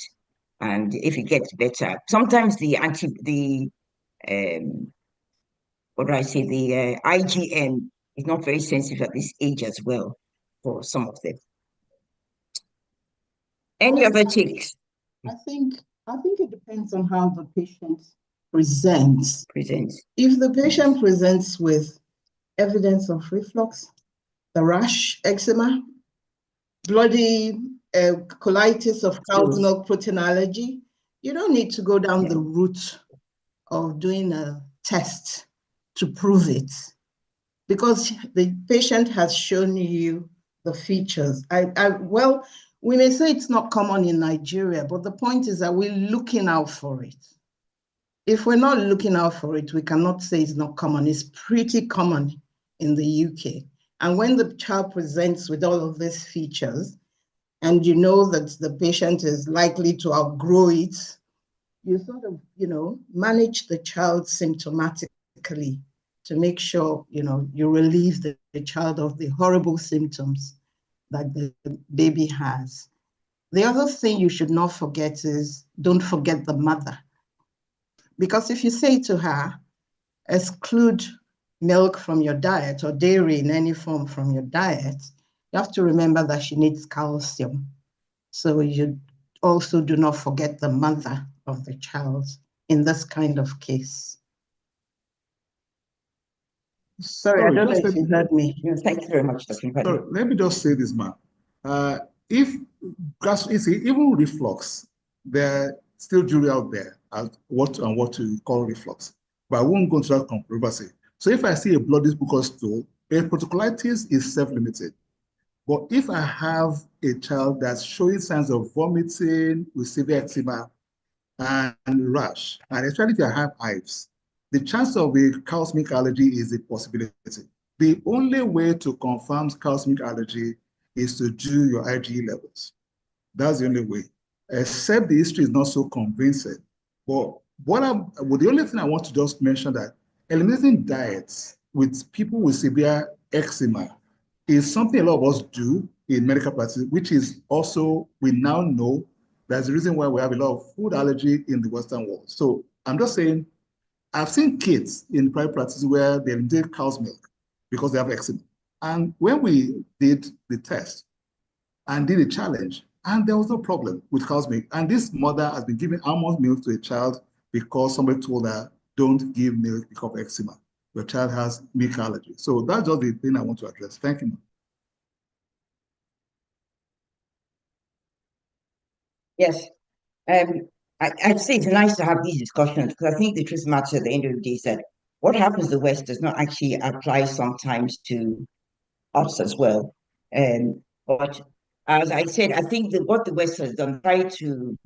And if it gets better, sometimes the IgM is not very sensitive at this age as well for some of them. Any other takes? I think it depends on how the patient presents. If the patient presents with evidence of reflux, the rash, eczema, bloody colitis of cow's milk protein allergy, you don't need to go down the route of doing a test to prove it, because the patient has shown you the features. Well, we may say it's not common in Nigeria, but the point is that we're looking out for it. If we're not looking out for it, we cannot say it's not common. It's pretty common in the UK. And when the child presents with all of these features, and you know that the patient is likely to outgrow it, you sort of, manage the child symptomatically to make sure, you relieve the child of the horrible symptoms that the baby has. The other thing you should not forget is, don't forget the mother. Because if you say to her, exclude milk from your diet or dairy in any form from your diet, you have to remember that she needs calcium. So you also do not forget the mother of the child in this kind of case. Sorry, I don't know if you heard me. Thank you very much, Dr. Sorry, let me just say this, ma'am. Even reflux, there are still jury out there as what to call reflux. But I won't go into that controversy. So if I see a bloody mucus stool, a procolitis is self-limited. But if I have a child that's showing signs of vomiting with severe eczema and rash, and especially if I have hives, the chance of a cow's milk allergy is a possibility. The only way to confirm cow's milk allergy is to do your IgE levels. That's the only way, except the history is not so convincing. But the only thing I want to just mention that eliminating diets with people with severe eczema is something a lot of us do in medical practice, which is also, we now know that's the reason why we have a lot of food allergy in the Western world. So I'm just saying, I've seen kids in private practice where they eliminate cow's milk because they have eczema. And when we did the test and did a challenge, and there was no problem with cow's milk. And this mother has been giving almond milk to a child because somebody told her, don't give milk because of eczema. Your child has milk allergy. So that's just the thing I want to address. Thank you. Yes. I'd say it's nice to have these discussions because I think the truth matters at the end of the day is that what happens in the West does not actually apply sometimes to us as well. But as I said, I think that what the West has done, try to do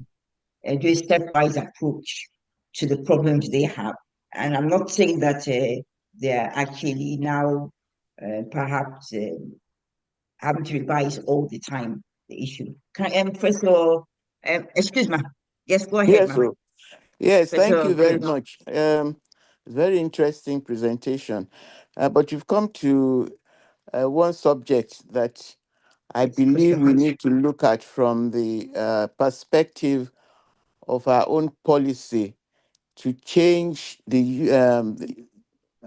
a stepwise approach to the problems they have. And I'm not saying that they're actually now perhaps having to revise all the time the issue. Can I, Professor, excuse me. Yes, go ahead, Yes, ma'am. sir. Yes, thank Professor you very Green. much. Very interesting presentation. But you've come to one subject that I believe we need to look at from the perspective of our own policy to change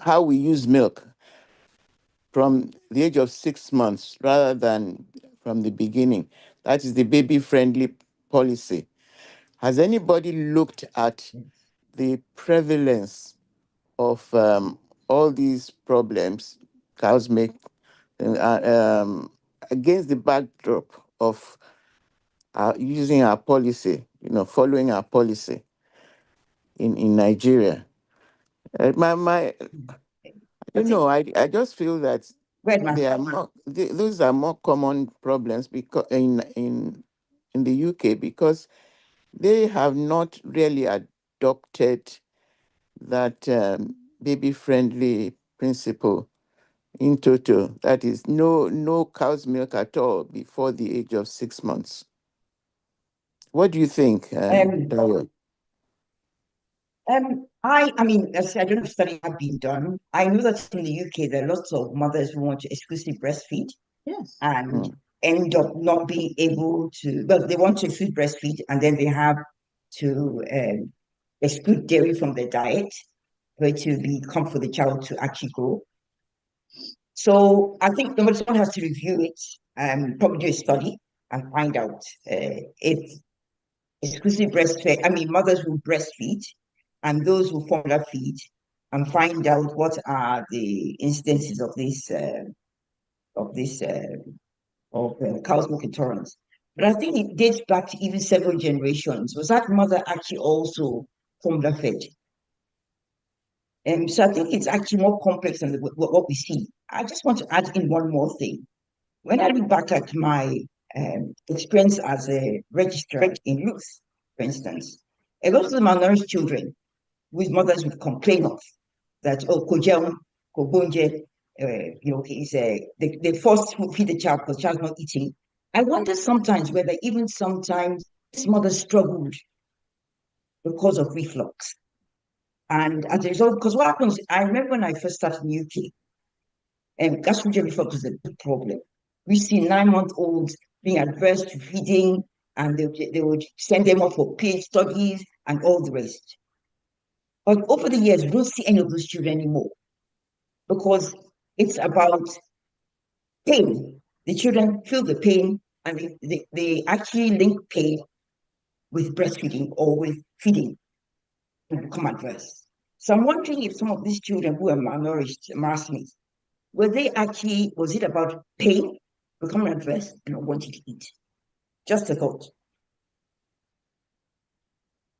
how we use milk from the age of 6 months rather than from the beginning. That is the baby-friendly policy. Has anybody looked at the prevalence of all these problems cows make against the backdrop of using our policy, following our policy in Nigeria? I just feel that those are more common problems because in the UK, because they have not really adopted that baby-friendly principle in total. That is, no cow's milk at all before the age of 6 months. What do you think, Dayo? I mean, as I said, I don't know if studies have been done. I know that in the UK, there are lots of mothers who want to exclusively breastfeed. Yes. And end up not being able to, well, they want to exclude breastfeed and then they have to exclude dairy from their diet for it to become for the child to actually grow. So I think someone has to review it, probably do a study and find out if exclusive breastfeed, mothers who breastfeed and those who formula feed, and find out what are the incidences of cow's milk intolerance. But I think it dates back to even several generations. Was that mother actually also formula fed? So I think it's actually more complex than what we see. I just want to add in one more thing. When I look back at my experience as a registrar in youth, for instance, a lot of the malnourished children with mothers would complain of that, Kobonje, they forced to feed the child because the child's not eating. I wonder sometimes whether even sometimes this mother struggled because of reflux. And as a result, because what happens, I remember when I first started in the UK, gastrointestinal reflux was a big problem. We see 9-month-olds being adverse to feeding, and they would send them off for PhD studies and all the rest. But over the years, we don't see any of those children anymore because it's about pain. The children feel the pain and they actually link pain with breastfeeding or with feeding and become adverse. So I'm wondering if some of these children who are malnourished, marasmic, was it about pain, becoming adverse, and not wanting to eat? Just a thought.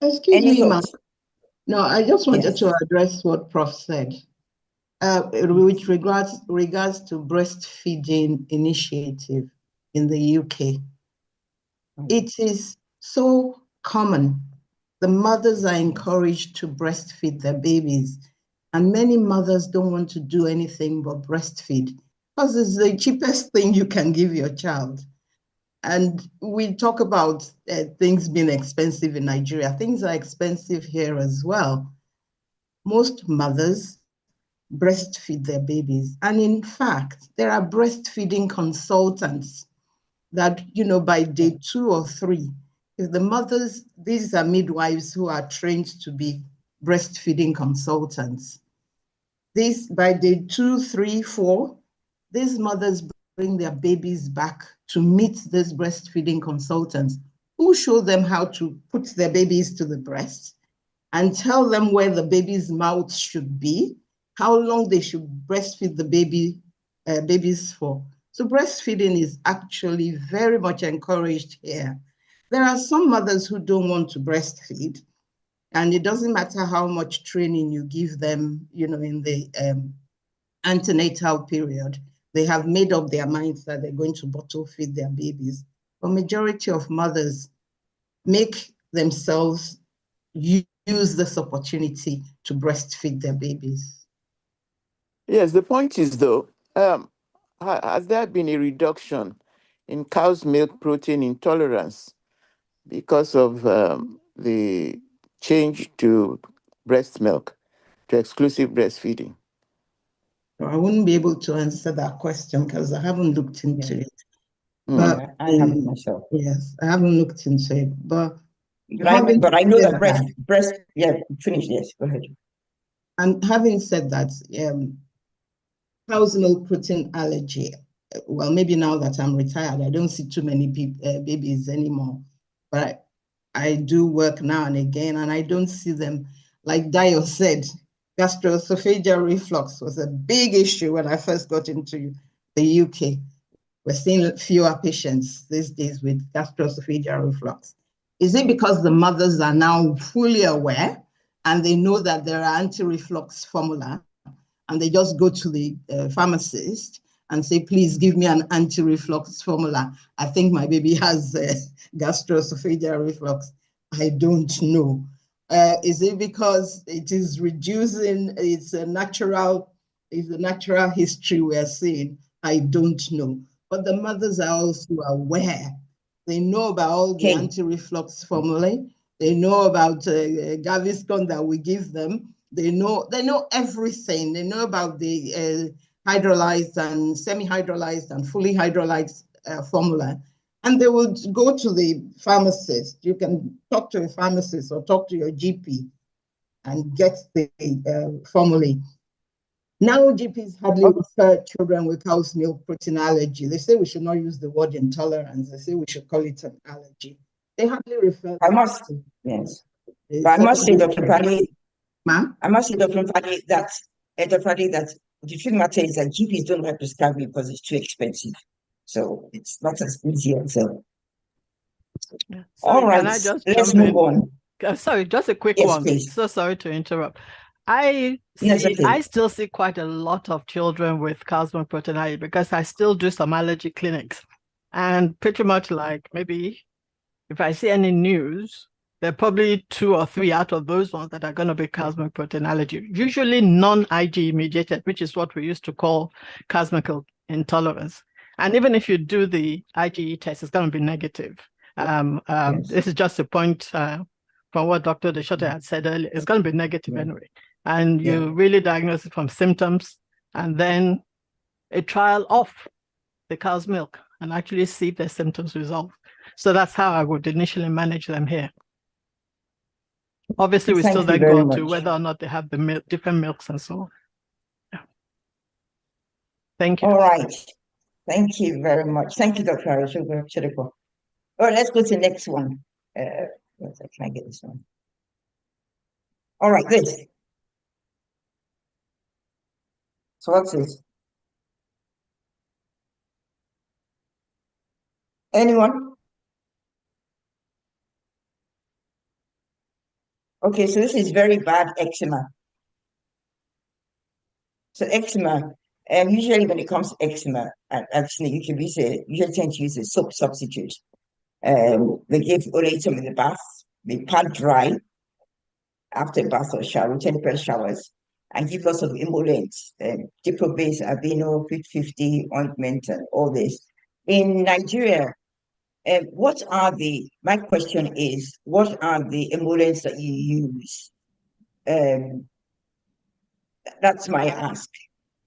Excuse me, ma'am. No, I just wanted to address what Prof said. With regards to breastfeeding initiative in the UK. It is so common. The mothers are encouraged to breastfeed their babies, and many mothers don't want to do anything but breastfeed because it's the cheapest thing you can give your child. And we talk about things being expensive in Nigeria. Things are expensive here as well. Most mothers breastfeed their babies. And in fact, there are breastfeeding consultants that, by day 2 or 3, if the mothers, these are midwives who are trained to be breastfeeding consultants. By day 2, 3, 4, these mothers bring their babies back to meet these breastfeeding consultants who show them how to put their babies to the breast and tell them where the baby's mouth should be, how long they should breastfeed the babies for. So breastfeeding is actually very much encouraged here. There are some mothers who don't want to breastfeed, and it doesn't matter how much training you give them, in the antenatal period. They have made up their minds that they're going to bottle feed their babies. But majority of mothers make themselves use this opportunity to breastfeed their babies. Yes, the point is though, has there been a reduction in cow's milk protein intolerance because of the change to breast milk, to exclusive breastfeeding? I wouldn't be able to answer that question because I haven't looked into it. But I haven't myself. Yes, I haven't looked into it. But I know that breast, yeah, finish this, go ahead. And having said that, cow's milk protein allergy, well, maybe now that I'm retired, I don't see too many babies anymore, but I do work now and again, and I don't see them. Like Dio said, gastroesophageal reflux was a big issue when I first got into the UK. We're seeing fewer patients these days with gastroesophageal reflux. Is it because the mothers are now fully aware and they know that there are anti-reflux formula and they just go to the pharmacist and say, please give me an anti-reflux formula. I think my baby has gastroesophageal reflux. I don't know. Is it because it is reducing, it's a natural history we're seeing? I don't know. But the mothers are also aware. They know about all the anti-reflux formulae. They know about Gaviscon that we give them. They know everything. They know about the hydrolyzed and semi-hydrolyzed and fully hydrolyzed formula. And they will go to the pharmacist. You can talk to a pharmacist or talk to your GP and get the formula. Now GPs hardly refer children with cow's milk protein allergy. They say we should not use the word intolerance. They say we should call it an allergy. They hardly refer. I must say, Dr. Fadi, I must say, Dr. Fadi, that the truth matter is that GPs don't like prescribe it because it's too expensive. So it's not as easy as Yeah. All right, let's move on. Sorry, just a quick one. Please. So sorry to interrupt. I still see quite a lot of children with cow's milk protein allergy because I still do some allergy clinics. And pretty much like maybe if I see any news, there are probably 2 or 3 out of those ones that are going to be cow's milk protein allergy, usually non-IgE mediated, which is what we used to call cow's milk intolerance. And even if you do the IgE test, it's going to be negative. This is just a point from what Dr. Deshote had said earlier. It's going to be negative anyway. And you really diagnose it from symptoms and then a trial of the cow's milk and actually see if their symptoms resolve. So that's how I would initially manage them here. Obviously, we still then go to whether or not they have the different milks and so on. Yeah. Thank you. All right. Thank you very much. Thank you, Dr. Arishoko. All right, let's go to the next one. Can I get this one? All right, this. So what's this? Anyone? Okay, so this is very bad eczema. So eczema, usually when it comes to eczema, actually you can usually tend to use a soap substitute. They give Oletum in the bath, they pad dry after a bath or shower, 10 showers, and give lots of emollients, Diprobase, Aveeno, 50 ointment, and all this. In Nigeria, my question is, what are the emollients that you use? That's my ask.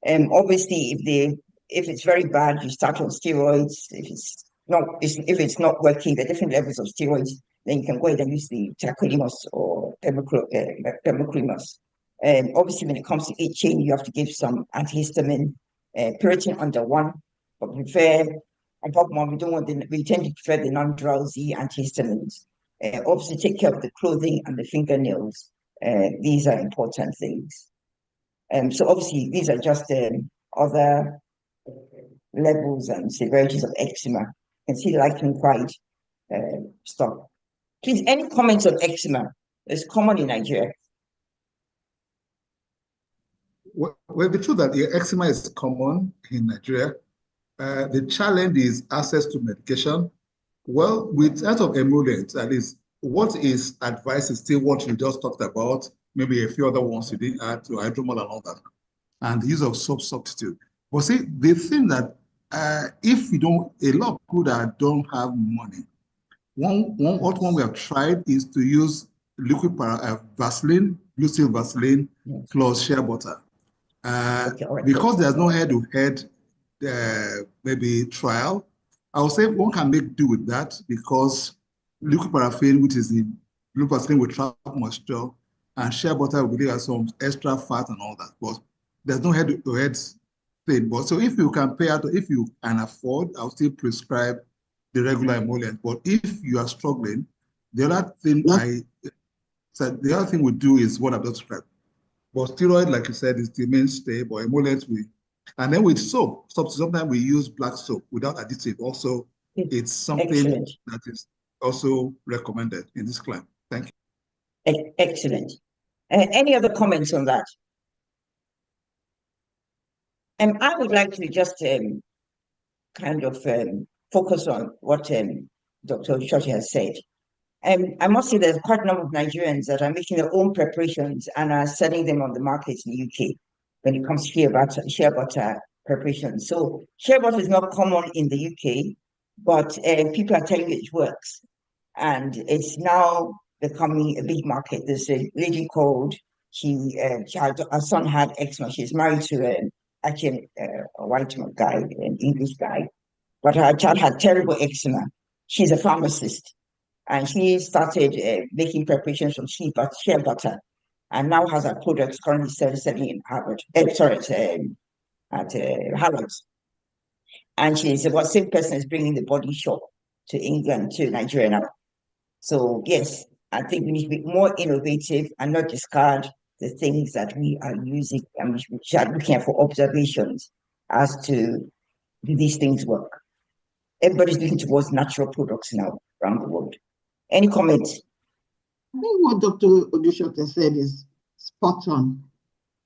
Obviously, if it's very bad, you start on steroids. If it's not working, the different levels of steroids, then you can go ahead and use the tacrolimus or pembrolizumab. Obviously, when it comes to itching, you have to give some antihistamine, Piriton under 1, but prefer we don't want we tend to prefer the non-drowsy antihistamines. Obviously, take care of the clothing and the fingernails. These are important things. So obviously, these are just other levels and severities of eczema. You can see lichen white stuff. Please, any comments on eczema? It's common in Nigeria. Well, the truth that the eczema is common in Nigeria. The challenge is access to medication. Well, with out of emollients, at least what is advised is still what you just talked about, maybe a few other ones you didn't add to hydromol and all that, and the use of soap substitute. But see, the thing that if you don't, a lot of people that don't have money, one we have tried is to use liquid Vaseline, blue seal Vaseline, plus shea butter. Because there's no head-to-head maybe trial, I would say one can make do with that because liquid paraffin, which is the blue Vaseline, will trap moisture, and shea butter will give us some extra fat and all that. But there's no head-to-head thing. But so if you can pay out, if you can afford, I'll still prescribe the regular emollient. But if you are struggling, the other thing the other thing we do is what I've just described. But steroid, like you said, is the mainstay, but emollients and then with soap, sometimes we use black soap without additive. Also, it's something that is also recommended in this climate. Thank you. Excellent. Any other comments on that? I would like to just kind of focus on what Dr. Shoshi has said. I must say there's quite a number of Nigerians that are making their own preparations and are selling them on the market in the UK when it comes to shea butter preparation. So shea butter is not common in the UK, but people are telling you it works. And it's now becoming a big market. There's a lady called, her son had eczema. She's married to actually a white guy, an English guy, but her child had terrible eczema. She's a pharmacist. And she started making preparations from shea butter, and now has her products currently selling in Harvard. At Harrods. And she's the same person is bringing the Body Shop to England, to Nigeria now. So yes, I think we need to be more innovative and not discard the things that we are using, and we should be looking for observations as to do these things work. Everybody's looking towards natural products now around the world. Any comments? I think what Dr. Odushote said is spot on.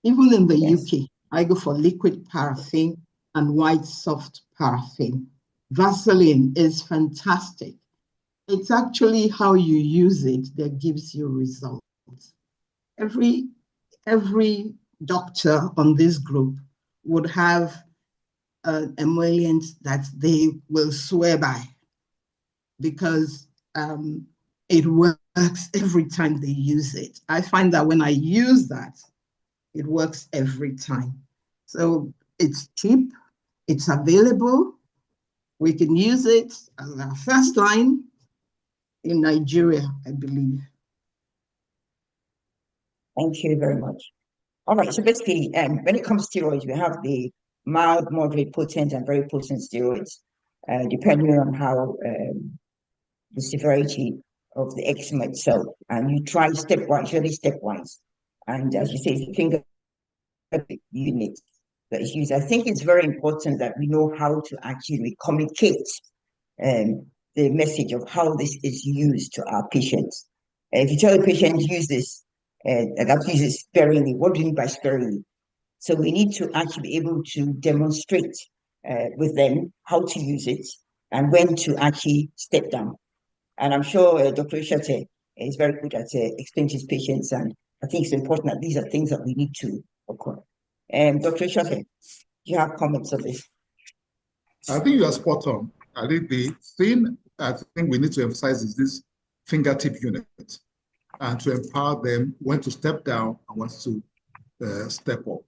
Even in the UK, I go for liquid paraffin and white soft paraffin. Vaseline is fantastic. It's actually how you use it that gives you results. Every doctor on this group would have an emollient that they will swear by because it works every time they use it. I find that when I use that, it works every time. So it's cheap, it's available, we can use it as our first line in Nigeria, I believe. Thank you very much. All right, so basically, when it comes to steroids, we have the mild, moderate, potent, and very potent steroids, depending on how the severity of the eczema itself. And you try stepwise, really stepwise. And as you say, it's a finger unit that is used. I think it's very important that we know how to actually communicate the message of how this is used to our patients. If you tell the patient, use this, that use it sparingly, what do you mean by sparingly? So we need to actually be able to demonstrate with them how to use it and when to actually step down. And I'm sure Dr. Ishate is very good at explaining to his patients, and I think it's important that these are things that we need to occur. Dr. Ishate, do you have comments on this? I think you are spot on. I think the thing I think we need to emphasize is this fingertip unit, and to empower them when to step down and when to step up.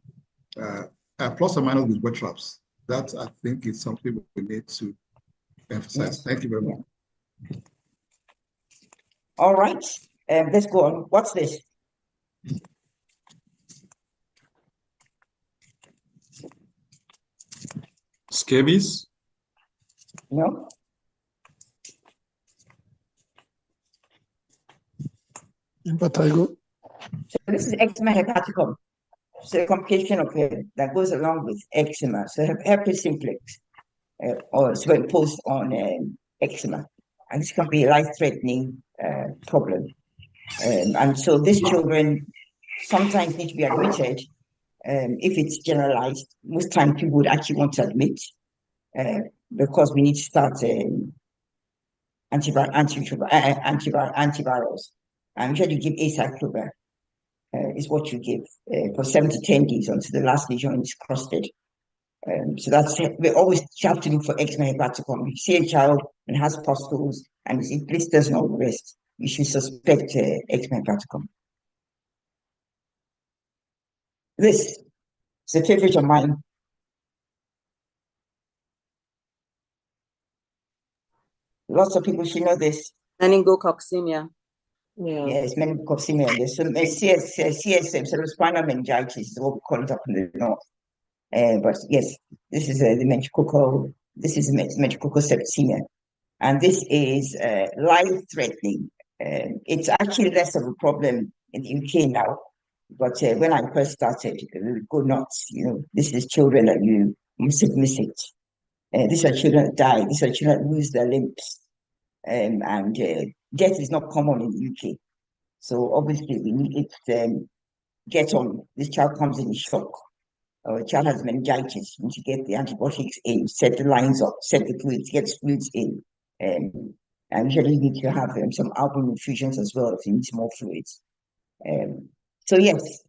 Plus or minus with wet traps. That I think is something we need to emphasize. Yes. Thank you very much. All right, let's go on. What's this? Scabies? No? Impetigo. So this is eczema hepaticum. So a complication of that goes along with eczema. So herpes simplex, or superimposed on eczema. And this can be a life-threatening problem. And so these children sometimes need to be admitted. If it's generalized, most times people would actually want to admit because we need to start antivirals. And usually you give acyclovir. Is what you give for 7 to 10 days until the last lesion is crusted. So that's, we always have to look for eczema hepaticum. If you see a child and has pustules and it blisters and all the rest, you should suspect eczema hepaticum. This is a favorite of mine. Lots of people should know this. Meningococcemia. Yeah. Yes, meningococcemia. There's some CSM, cerebrospinal meningitis, is what we call it up in the north. But yes, this is the meningococcal. This is meningococcal septicemia, and this is life-threatening. It's actually less of a problem in the UK now, but when I first started, go nuts. This is children that you must miss it. These are children that die. These are children that lose their limbs, and death is not common in the UK. So obviously we need it to get on. This child comes in shock. Or a child has meningitis, we need to get the antibiotics in, set the lines up, set the fluids, get fluids in. And usually you need to have some albumin infusions as well if you need more fluids. So yes,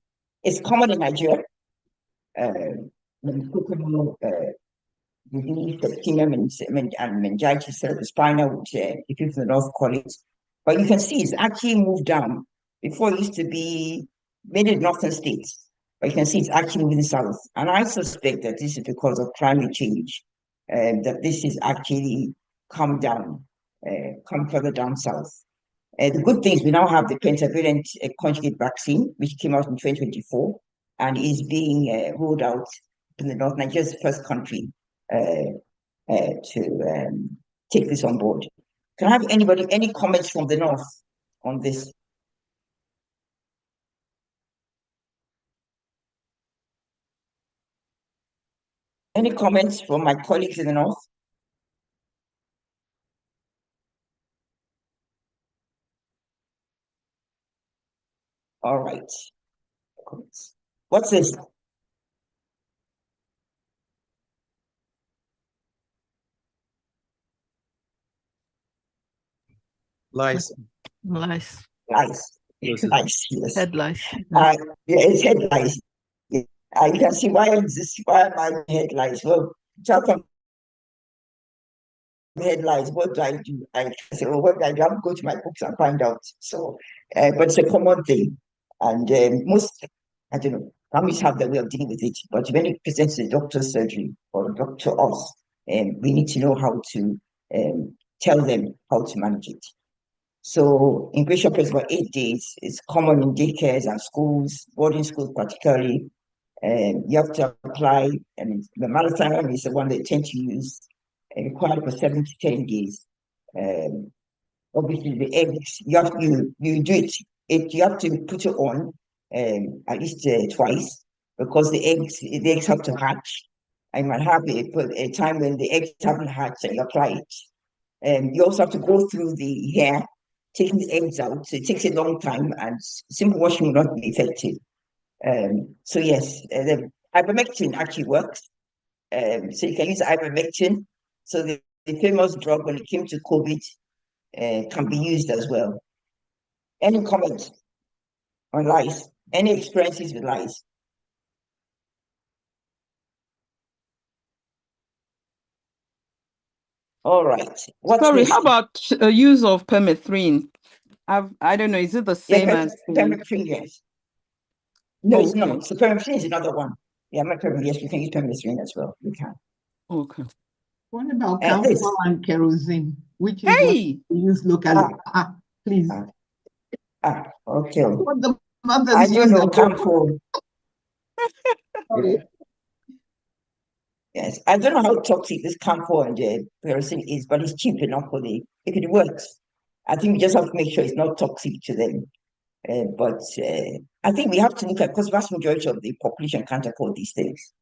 it's common in Nigeria. Disease, septicemia and meningitis, cerebrospinal, which the people from the north call it. But you can see it's actually moved down. Before it used to be made in northern states. But you can see it's actually moving south. And I suspect that this is because of climate change, that this is actually come further down south. The good thing is we now have the pentavalent conjugate vaccine, which came out in 2024 and is being rolled out in the North. Nigeria is the first country to take this on board. Can I have any comments from the North on this? Any comments from my colleagues in the North? All right. What's this? Lice. Lice. Lice. Lice, yes. Head lice. Yeah, it's head lice. Yeah. You can see why am I head lice? Well, child from head lice, what do I do? I say, well, what do I do? I have to go to my books and find out. So, but it's a common thing. And most, I don't know, families have their way of dealing with it. But when it presents to the doctor's surgery or a doctor to us, we need to know how to tell them how to manage it. So incubation period is about 8 days. It's common in daycares and schools, boarding schools particularly. You have to apply, and the malathion is the one they tend to use, required for 7 to 10 days. Obviously, the eggs, you do it. You have to put it on at least twice, because the eggs have to hatch. I might have a time when the eggs haven't hatched and you apply it. You also have to go through the hair, taking the eggs out. So it takes a long time, and simple washing will not be effective. So yes, the ivermectin actually works. So you can use ivermectin. So the famous drug when it came to COVID can be used as well. Any comments on lice? Any experiences with lice? All right. Sorry, how about use of permethrin? I don't know, is it the same as permethrin? Yes. No, it's not. So permethrin is another one. Yeah, permethrin. Yes, we can use permethrin as well. We can. Okay. What about camphor and kerosene? Which is what we use locally? Please. Okay. What the mothers I do use know at camphor. Sorry. Yes, I don't know how toxic this camphor and pyroxene is, but it's cheap enough for if it works. I think we just have to make sure it's not toxic to them. But I think we have to look at, because vast majority of the population can't afford these things.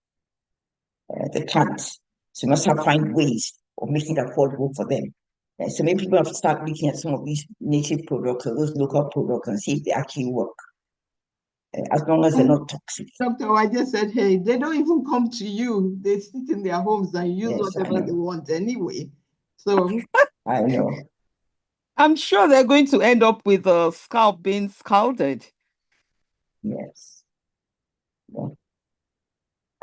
They can't. So we must have find ways of making it affordable for them. So maybe people have to start looking at some of these native products or those local products and see if they actually work. As long as they're not toxic. Dr. I just said, hey, they don't even come to you. They sit in their homes and use whatever they want anyway. So I know. I'm sure they're going to end up with a scalp being scalded. Yes. Yeah.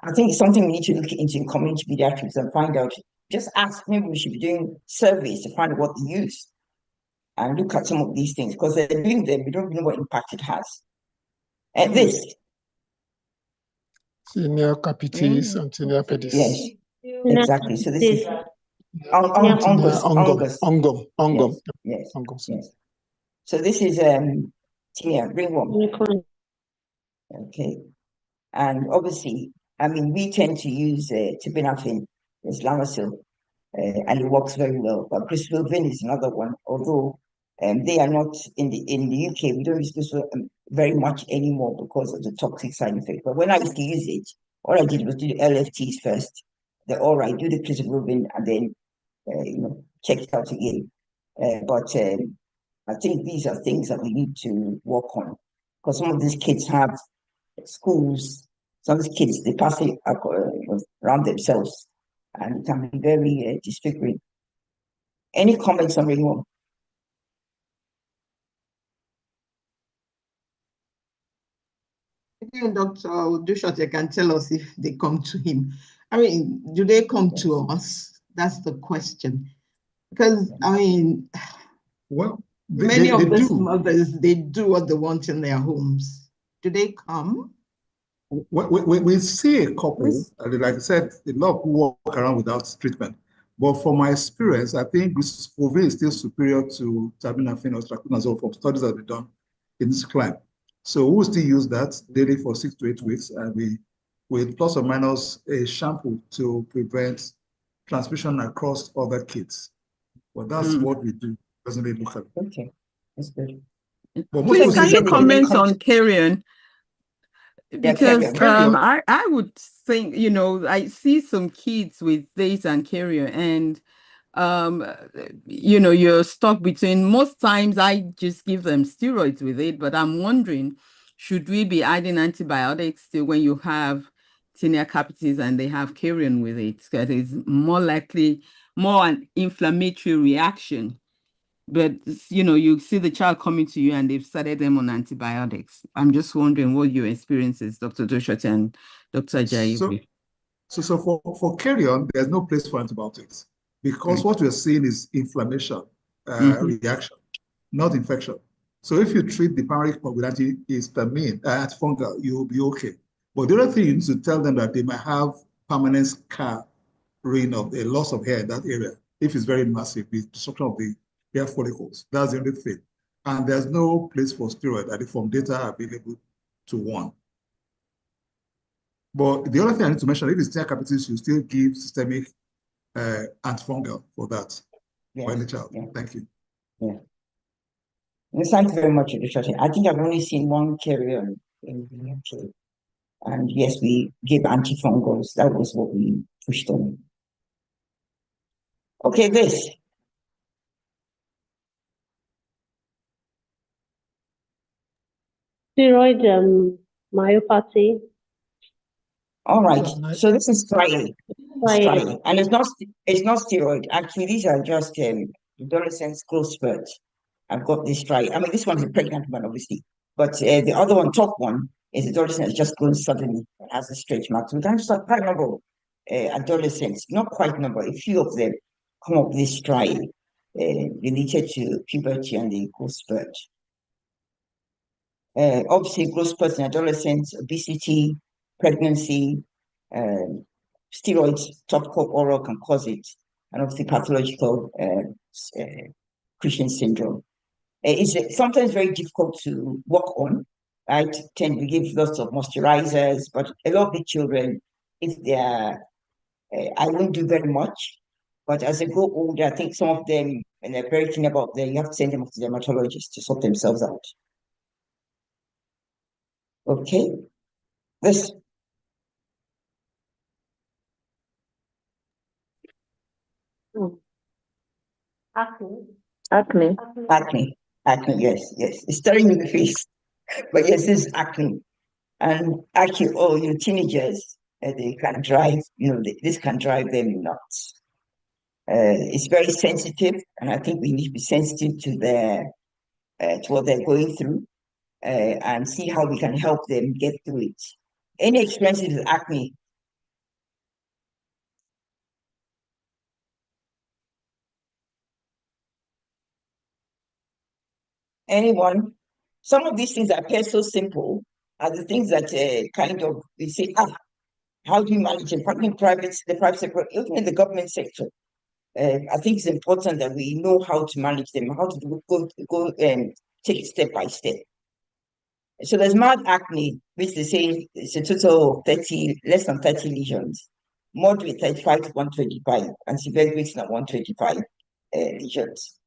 I think it's something we need to look into in community pediatrics and find out. Just ask, maybe we should be doing surveys to find out what they use and look at some of these things, because they're doing them, we don't know what impact it has. And this. Tinea capitis and tinea pedis. Yes, exactly. So this is ungum. Yes. So this is tinea ringworm. Okay, and obviously, I mean, we tend to use terbinafine, Lamisil, and it works very well. But crisflovin is another one, although they are not in the UK. We don't use this very much anymore because of the toxic side effect. But when I used to use it, all I did was do the LFTs first. They're all right, do the crisflovin, and then check it out again. But I think these are things that we need to work on, because some of these kids have schools. Some of these kids, they pass it around themselves, and it can be very disfiguring. Any comments on ringworm? Again, Dr. Odushote can tell us if they come to him. I mean, do they come to us? That's the question. Because, I mean, well, many of these mothers, they do what they want in their homes. Do they come? We see a couple, like I said, a lot of people walk around without treatment. But from my experience, I think crisflovin is still superior to terbinafine or traconazole from studies that have been done in this climate. So we'll still use that daily for 6 to 8 weeks, and we with plus or minus a shampoo to prevent transmission across other kids. But that's what we do. Doesn't it look at it? Okay, that's good. But please, can you comment on carrion? Because I would think, I see some kids with this and carrion, and you're stuck between. Most times I just give them steroids with it, but I'm wondering, should we be adding antibiotics still when you have tinea capitis and they have carrion with it? Because it's more an inflammatory reaction. But you see the child coming to you and they've started them on antibiotics. I'm just wondering what your experience is, Dr. Odushote and Dr. Ajayi. So for carrion, there's no place for antibiotics, because what we're seeing is inflammation reaction, not infection. So if you treat the primary with antihistamine, antifungal, you'll be okay. But the other thing, you need to tell them that they might have permanent scarring of a loss of hair in that area. If it's very massive, the destruction of the hair follicles. That's the only thing. And there's no place for steroid that from data available to one. But the other thing I need to mention, if it's tinea capitis, you still give systemic antifungal for that for any child. Yeah. Thank you. Yeah. Well, thank you very much, Odushote. I think I've only seen one carrion in the UK. And yes, we gave antifungals. That was what we pushed on. Okay, this. Steroid myopathy. All right, so this is striae. And it's not steroid. Actually, these are just adolescents' growth spurts. I've got this striae. I mean, this one's a pregnant one, obviously, but the other one, top one, is adolescent that's just grown suddenly and has a stretch mark. So we can start quite a number of adolescents, not quite a number, a few of them come up with this striae related to puberty and the growth spurt. Obviously, growth spurts in adolescents, obesity, pregnancy, steroids, topical oral can cause it, and obviously pathological Cushing syndrome. It's sometimes very difficult to work on, right? Tend to give lots of moisturizers, but a lot of the children, if they are I won't do very much, but as they grow older, I think some of them, when they're very keen about them, you have to send them to dermatologists to sort themselves out. Okay, this. Acne. Acne, yes. It's staring in the face, but yes, this is acne. And actually, all your teenagers, they can drive, this can drive them nuts. It's very sensitive, and I think we need to be sensitive to what they're going through, and see how we can help them get through it. Any experiences with acne? Anyone? Some of these things appear so simple are the things that kind of we say, how do you manage it? Partly the private sector, even in the government sector. I think it's important that we know how to manage them, how to go and take it step by step. So there's mild acne, which they say is a total of less than 30 lesions, moderate 35 to 125, and severe greater than 125 lesions.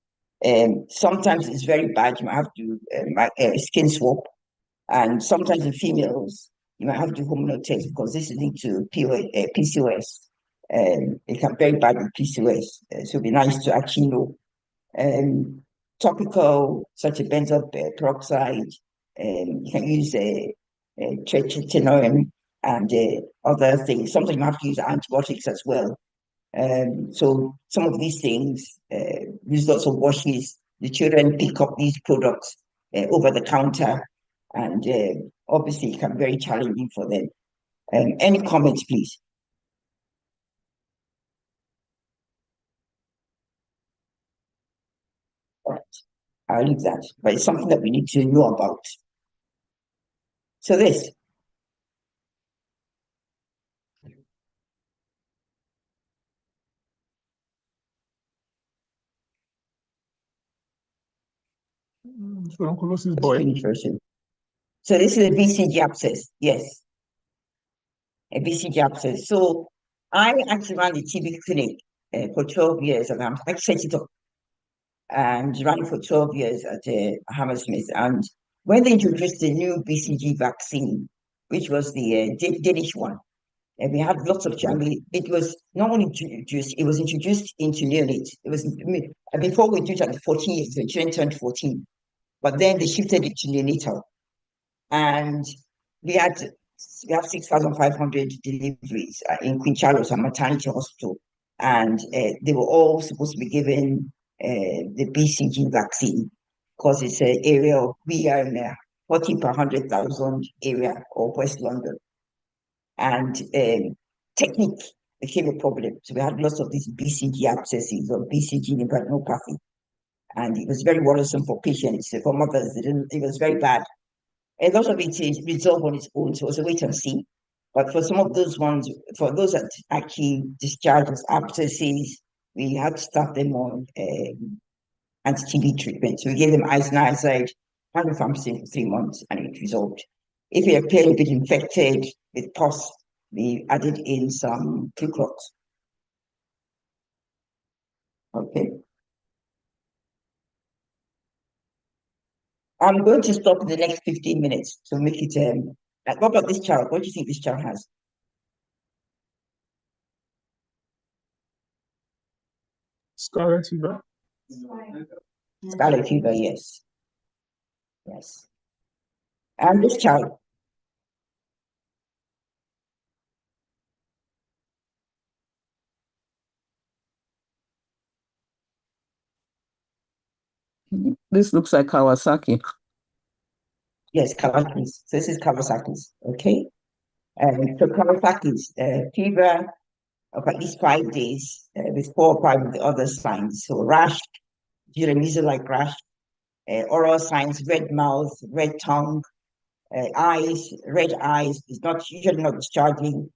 Sometimes it's very bad. You might have to skin swap, and sometimes in females you might have to do hormonal test because this is linked to PCOS. It can be very bad with PCOS, so it'd be nice to actually know. Topical, such as benzoyl peroxide, you can use tretinoin and other things. Sometimes you have to use antibiotics as well. So some of these things, use lots of washes. The children pick up these products over the counter, and obviously it can be very challenging for them. Any comments, please? Right. I'll leave that, but it's something that we need to know about. So this. Tuberculosis boy. So this is a BCG abscess, yes. A BCG abscess. So I actually ran the TB clinic for 12 years, and I set it up and ran it for 12 years at Hammersmith. And when they introduced the new BCG vaccine, which was the Danish one, and we had lots of, it was not only introduced, it was introduced into neonates. It was, before we did it at 14 years, the children turned 14, but then they shifted it to neonatal. And we have 6,500 deliveries in Queen Charles and Maternity Hospital, and they were all supposed to be given the BCG vaccine because it's an area we are in a 40 per 100,000 area of West London, and technique became a problem. So we had lots of these BCG abscesses or BCG lymphadenopathy, and it was very worrisome for patients, for mothers. It was very bad. A lot of it is resolved on its own, so it's a wait and see. But for some of those ones, for those that actually discharge as abscesses, we had to start them on anti-TB treatment. So we gave them isoniazid, rifampicin for 3 months, and it resolved. If they appeared a bit infected with pus, we added in some Fluclox. Okay. I'm going to stop in the next 15 minutes to make it. What about this child? What do you think this child has? Scarlet fever. Scarlet fever, yes. Yes. And this child? This looks like Kawasaki. Yes, Kawasaki's. So this is Kawasaki's, okay? So Kawasaki's fever of at least 5 days with 4 or 5 of the other signs. So rash, like rash, oral signs, red mouth, red tongue, eyes, red eyes, is usually not discharging.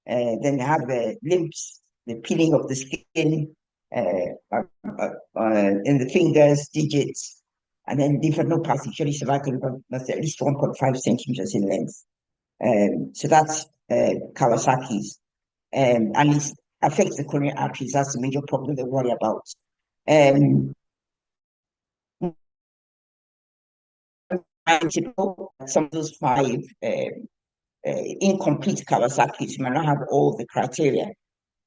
Then they have limps, the peeling of the skin in the fingers, digits, and then lymphadenopathy, usually cervical lymphadenopathy, at least 1.5 centimeters in length. So that's Kawasaki's. And affects the coronary arteries. That's the major problem they worry about. Some of those 5 incomplete Kawasaki's might not have all the criteria.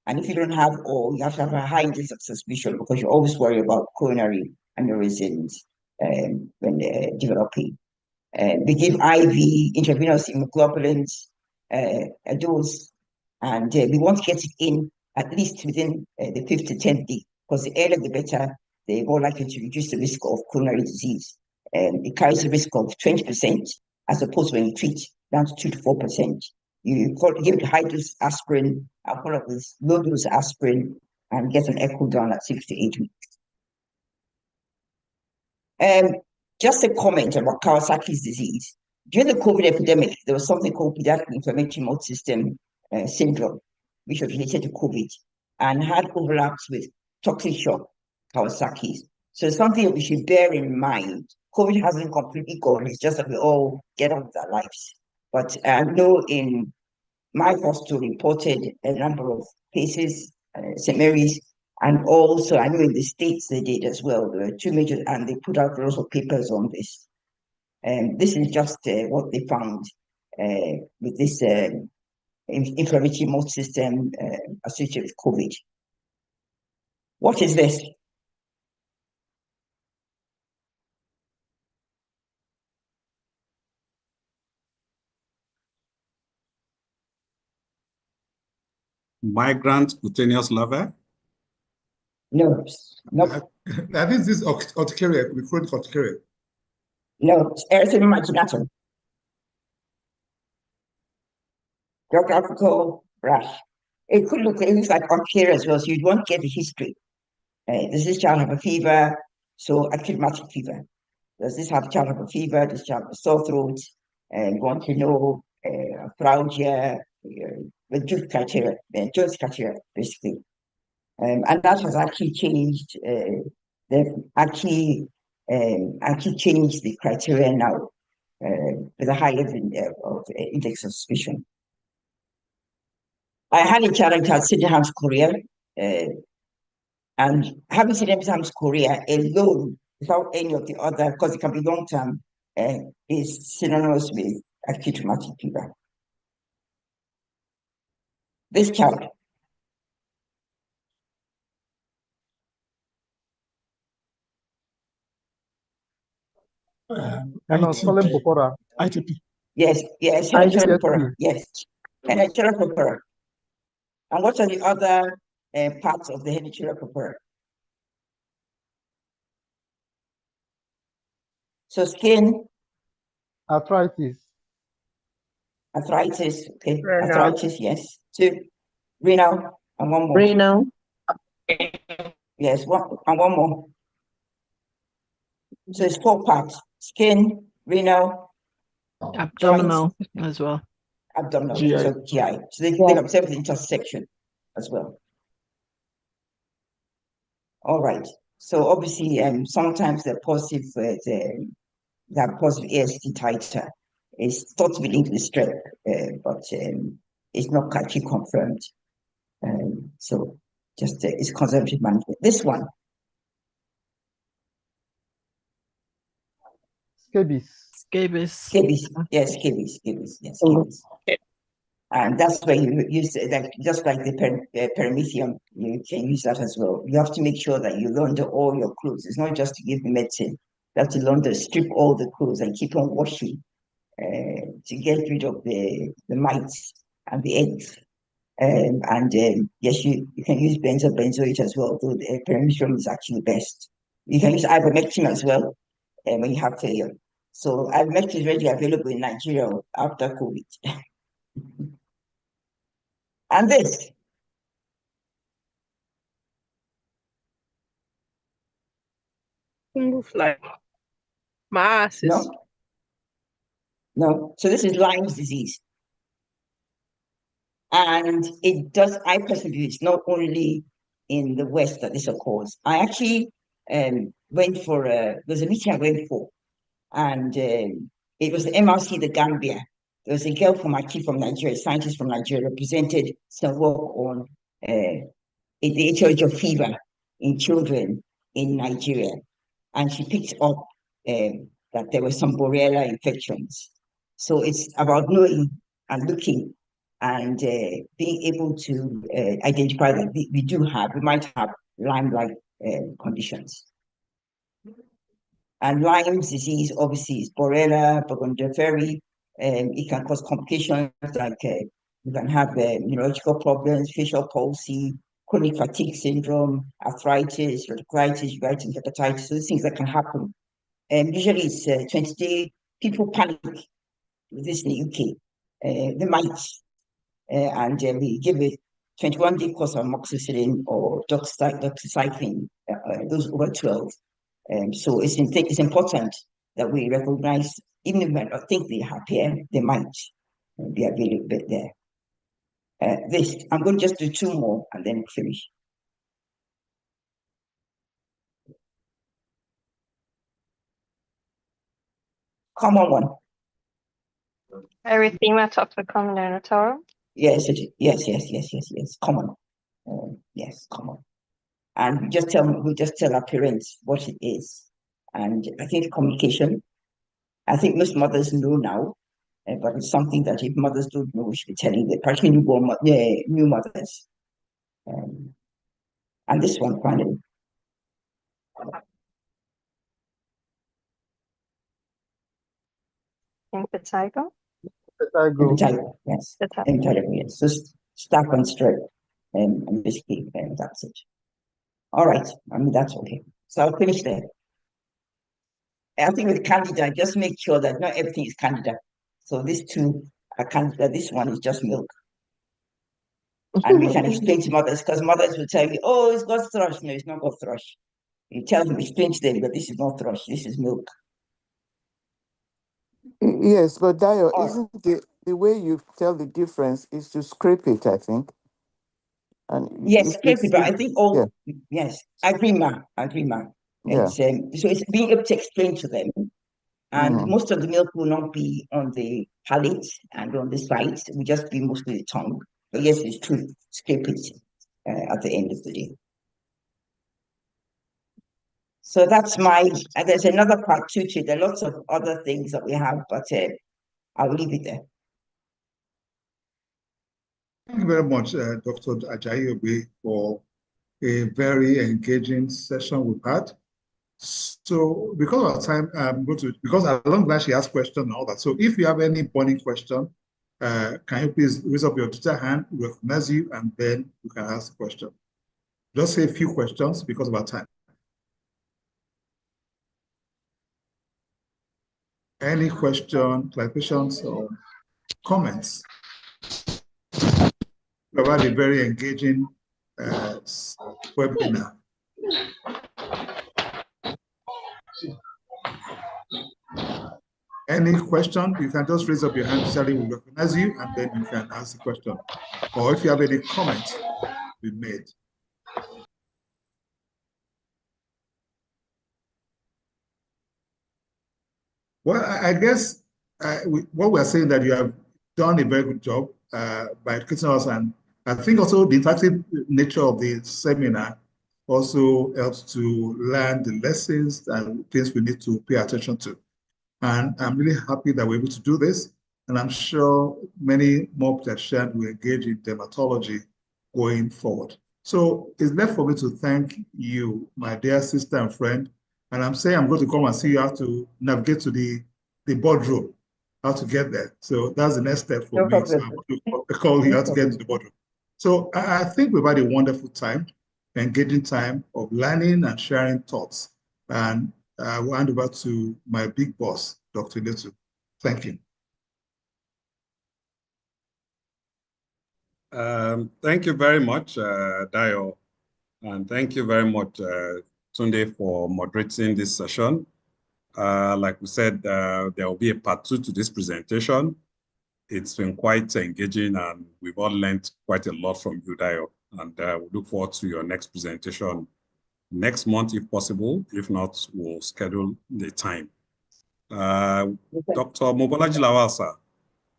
And if you don't have all, you have to have a high index of suspicion because you always worry about coronary aneurysms when they're developing. We give IV intravenous immunoglobulins, a dose, and we want to get it in at least within the 5th to 10th day, because the earlier the better, the more likely to reduce the risk of coronary disease. It carries a risk of 20%, as opposed to when you treat down to 2 to 4%. You give it high dose aspirin, follow up with low dose aspirin, and get an echo done at 6 to 8 weeks. Just a comment about Kawasaki's disease. During the COVID epidemic, there was something called pediatric inflammatory multisystem syndrome, which was related to COVID and had overlaps with toxic shock Kawasaki's. So it's something that we should bear in mind. COVID hasn't completely gone, it's just that we all get on with our lives. But I know in my hospital reported a number of cases, St. Mary's, and also I know in the States they did as well. There were 2 major, and they put out lots of papers on this. And this is just what they found with this inflammatory multisystem associated with COVID. What is this? Migrant cutaneous larvae? No. No. I think this is urticaria, chronic urticaria. No, it's erythema maculatum. Geographical rash. It could look like urticaria as well, so you'd want to get the history. Does this child have a fever? So acute rheumatic fever. Does this child have a fever? Does this child have a sore throat? You want to know arthralgia, the Jones criteria, basically. And that has actually changed. They've actually changed the criteria now with a high level of index of suspicion. I had a child who had Sydenham's chorea, and having Sydenham's chorea alone, without any of the other, because it can be long term, is synonymous with acute rheumatic fever. This child. Purpura. ITP. Yes, Hematuria purpura. Yes, Hematuria purpura. And what are the other parts of the Hematuria purpura? So skin. Arthritis. Arthritis, okay. Renal. Arthritis, yes. 2. Renal, and 1 more. Renal. Yes, one more. So it's 4 parts: skin, renal, abdominal as well. Abdominal, GI. so GI. So they observe the intersection as well. All right. So obviously, sometimes the positive, that positive AST titer is thought to be linked to the strep, but it's not actually confirmed. So just it's conservative management. This one. Scabies. Yes, scabies. Yes, scabies. And that's where you use that, just like the perimythium, you can use that as well. You have to make sure that you launder all your clothes. It's not just to give the medicine. You have to launder, strip all the clothes and keep on washing to get rid of the mites and the eggs. Yes, you can use benzoate as well, though the perimythium is actually best. You can use ivermectin as well when you have failure. So ivermectin is readily available in Nigeria after COVID. And this. Single fly. Myiasis. No. So this is Lyme's disease. And it does, I personally believe it's not only in the West that this occurs. I actually went for, there's a meeting I went for, and it was the MRC, the Gambia. There was a girl from Nigeria, a scientist from Nigeria, presented some work on the etiology of fever in children in Nigeria. And she picked up that there were some Borrelia infections. So it's about knowing and looking and being able to identify that we might have Lyme-like conditions. And Lyme's disease, obviously, is Borrelia burgdorferi. It can cause complications like you can have neurological problems, facial palsy, chronic fatigue syndrome, arthritis, rhinitis, hepatitis, so these things that can happen. Usually it's 20-day, people panic with this in the UK. They might, and we give a 21-day course of amoxicillin or doxycycline, those over 12. So it's important that we recognize, even if we don't think they have here, they might be available there. I'm going to just do 2 more and then finish. Common one. Erythema toxicum neonatorum. Yes, common. Yes, common. And we just tell our parents what it is. And I think communication, I think most mothers know now, but it's something that if mothers don't know, we should be telling them, particularly new mothers. And this one finally. Impetigo. Impetigo, yes. Impetigo, yes. So staph and strep, and basically, that's it. All right, I mean, that's okay. So I'll finish there. I think with Candida, just make sure that not everything is Candida. So these 2 are Candida. This one is just milk. And we can explain to mothers, because mothers will tell you, oh, it's got thrush. No, it's not got thrush. You tell them, explain to them, but this is not thrush, this is milk. Yes, but Dio, isn't the way you tell the difference is to scrape it, I think. And yes, scrape it, but I think yes, I agree, ma. Yeah. It's, so it's being able to explain to them. And most of the milk will not be on the palate and on the sides. It will just be mostly the tongue. But yes, it's true. Scrape it at the end of the day. So that's there's another part to it. There are lots of other things that we have, but I'll leave it there. Thank you very much, Dr. Ajayi-Ogbe, for a very engaging session we've had. So because of time, because along that she asked questions and all that. So if you have any burning question, can you please raise up your Twitter hand, we'll recognize you, and then you can ask the question. Just say a few questions because of our time. Any question, clarifications, or comments? We've had a very engaging webinar. Any question, you can just raise up your hand, Sally will recognize you, and then you can ask the question. Or if you have any comments we made. Well, I guess what we're saying that you have done a very good job by educating us, and I think also the interactive nature of the seminar also helps to learn the lessons and things we need to pay attention to. And I'm really happy that we're able to do this. And I'm sure many more pediatricians will engage in dermatology going forward. So it's left for me to thank you, my dear sister and friend. And I'm saying I'm going to come and see you how to navigate to the boardroom, how to get there. So that's the next step for me. So I'm going to call you how to get to the boardroom. So I think we've had a wonderful time, engaging time of learning and sharing thoughts. And I will hand over to my big boss, Dr. Iletu. Thank you. Thank you very much, Dio. And thank you very much, Tunde, for moderating this session. Like we said, there will be a part 2 to this presentation. It's been quite engaging, and we've all learned quite a lot from you, Dio. And we look forward to your next presentation next month, if possible. If not, we'll schedule the time. Dr. Mobolaji Lawal, sir,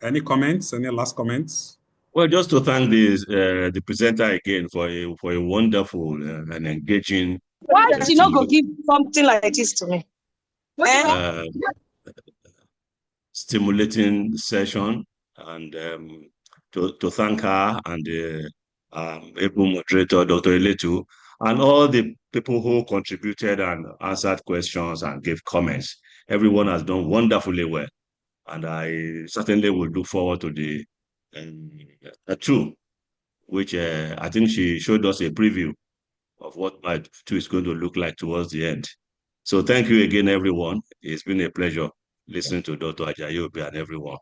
any comments, any last comments? Well, just to thank the presenter again for a wonderful and engaging. Why did you not go give something like this to me? Stimulating session, and to thank her and the able moderator, Dr. Eletu, and all the people who contributed and answered questions and gave comments. Everyone has done wonderfully well, and I certainly will look forward to the two, which I think she showed us a preview of what my two is going to look like towards the end. So thank you again, everyone. It's been a pleasure listening to Dr. Ajayi Obe and everyone.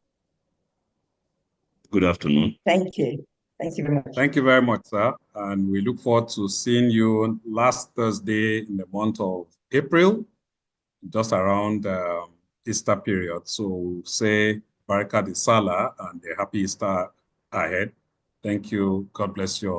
Good afternoon. Thank you. Thank you very much. Thank you very much, sir. And we look forward to seeing you last Thursday in the month of April, just around Easter period. So say Baraka de Salah and a happy Easter ahead. Thank you. God bless you all.